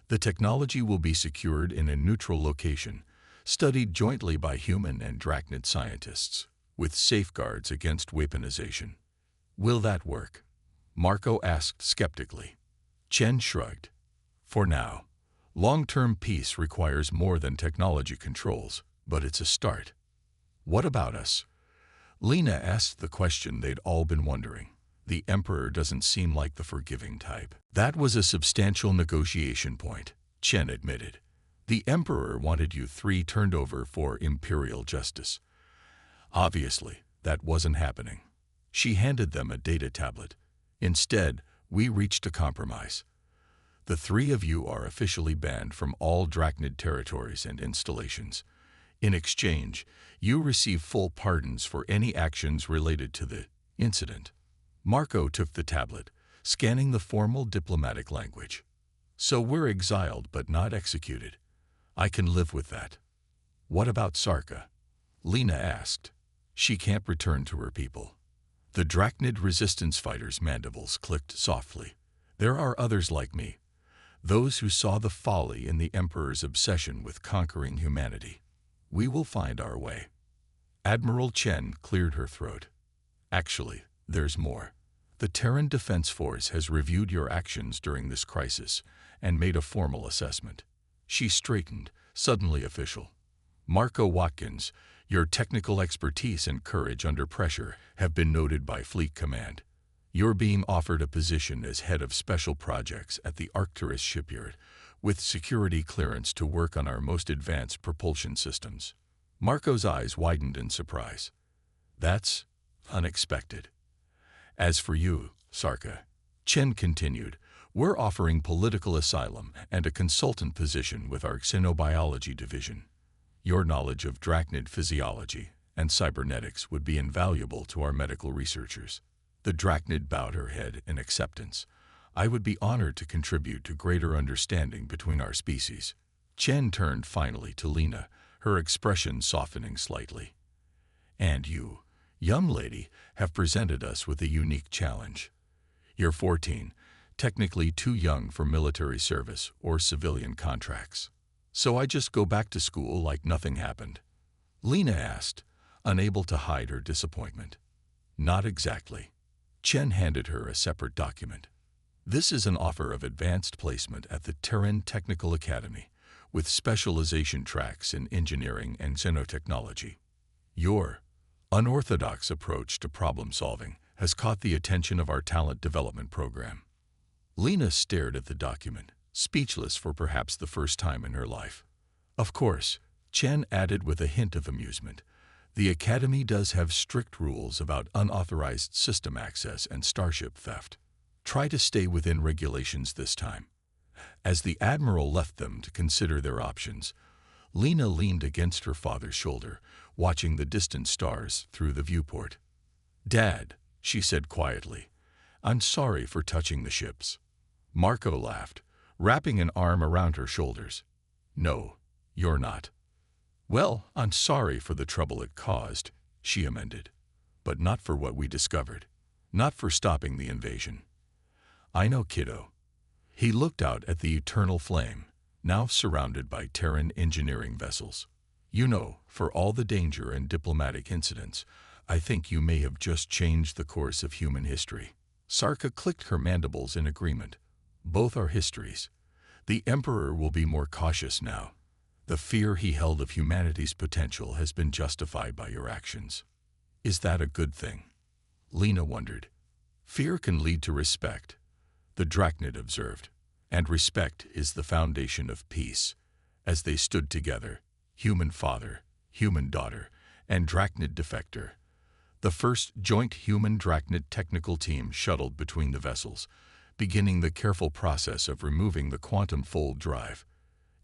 The technology will be secured in a neutral location, studied jointly by human and Drachnid scientists, with safeguards against weaponization. Will that work? Marco asked skeptically. Chen shrugged. For now. Long-term peace requires more than technology controls, but it's a start. What about us? Lena asked the question they'd all been wondering. The Emperor doesn't seem like the forgiving type. That was a substantial negotiation point, Chen admitted. The Emperor wanted you 3 turned over for imperial justice. Obviously, that wasn't happening. She handed them a data tablet. Instead, we reached a compromise. The 3 of you are officially banned from all Drachnid territories and installations. In exchange, you receive full pardons for any actions related to the incident. Marco took the tablet, scanning the formal diplomatic language. So we're exiled but not executed. I can live with that. What about Sarka? Lena asked. She can't return to her people. The Drachnid resistance fighters' mandibles clicked softly. There are others like me, those who saw the folly in the Emperor's obsession with conquering humanity. We will find our way. Admiral Chen cleared her throat. Actually, there's more. The Terran Defense Force has reviewed your actions during this crisis and made a formal assessment. She straightened, suddenly official. Marco Watkins, your technical expertise and courage under pressure have been noted by Fleet Command. You're being offered a position as head of special projects at the Arcturus shipyard, with security clearance to work on our most advanced propulsion systems. Marco's eyes widened in surprise. That's unexpected. As for you, Sarka, Chen continued, we're offering political asylum and a consultant position with our xenobiology division. Your knowledge of Drachnid physiology and cybernetics would be invaluable to our medical researchers. The Drachnid bowed her head in acceptance. I would be honored to contribute to greater understanding between our species. Chen turned finally to Lena, her expression softening slightly. And you, young lady, have presented us with a unique challenge. You're 14, technically too young for military service or civilian contracts. So I just go back to school like nothing happened? Lena asked, unable to hide her disappointment. Not exactly. Chen handed her a separate document. This is an offer of advanced placement at the Terran Technical Academy, with specialization tracks in engineering and xenotechnology. Your unorthodox approach to problem-solving has caught the attention of our talent development program. Lena stared at the document, speechless for perhaps the first time in her life. Of course, Chen added with a hint of amusement, the Academy does have strict rules about unauthorized system access and starship theft. Try to stay within regulations this time. As the Admiral left them to consider their options, Lena leaned against her father's shoulder, watching the distant stars through the viewport. "Dad," she said quietly, "I'm sorry for touching the ships." Marco laughed, wrapping an arm around her shoulders. "No, you're not." "Well, I'm sorry for the trouble it caused," she amended. "But not for what we discovered. Not for stopping the invasion." "I know, kiddo." He looked out at the eternal flame, now surrounded by Terran engineering vessels. "You know, for all the danger and diplomatic incidents, I think you may have just changed the course of human history." Sarka clicked her mandibles in agreement. "Both are histories. The Emperor will be more cautious now. The fear he held of humanity's potential has been justified by your actions." "Is that a good thing?" Lena wondered. "Fear can lead to respect," the Drachnid observed, "and respect is the foundation of peace." As they stood together, human father, human daughter, and Drachnid defector, the first joint human-Drachnid technical team shuttled between the vessels, beginning the careful process of removing the quantum fold drive.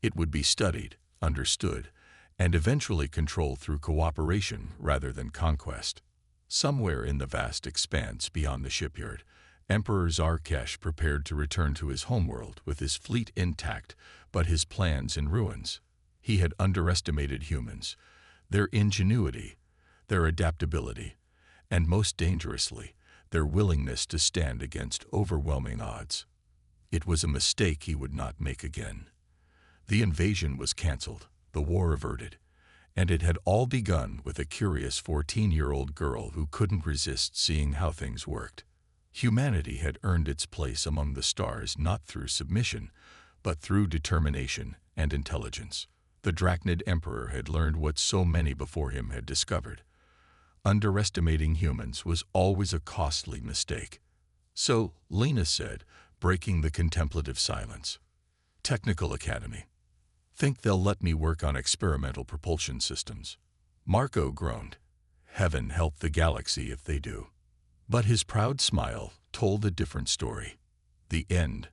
It would be studied, understood, and eventually controlled through cooperation rather than conquest. Somewhere in the vast expanse beyond the shipyard, Emperor Zarkesh prepared to return to his homeworld with his fleet intact, but his plans in ruins. He had underestimated humans, their ingenuity, their adaptability, and most dangerously, their willingness to stand against overwhelming odds. It was a mistake he would not make again. The invasion was cancelled, the war averted, and it had all begun with a curious 14-year-old girl who couldn't resist seeing how things worked. Humanity had earned its place among the stars not through submission, but through determination and intelligence. The Drachnid Emperor had learned what so many before him had discovered. Underestimating humans was always a costly mistake. "So," Lena said, breaking the contemplative silence, "Technical Academy. Think they'll let me work on experimental propulsion systems?" Marco groaned. "Heaven help the galaxy if they do." But his proud smile told a different story. The end.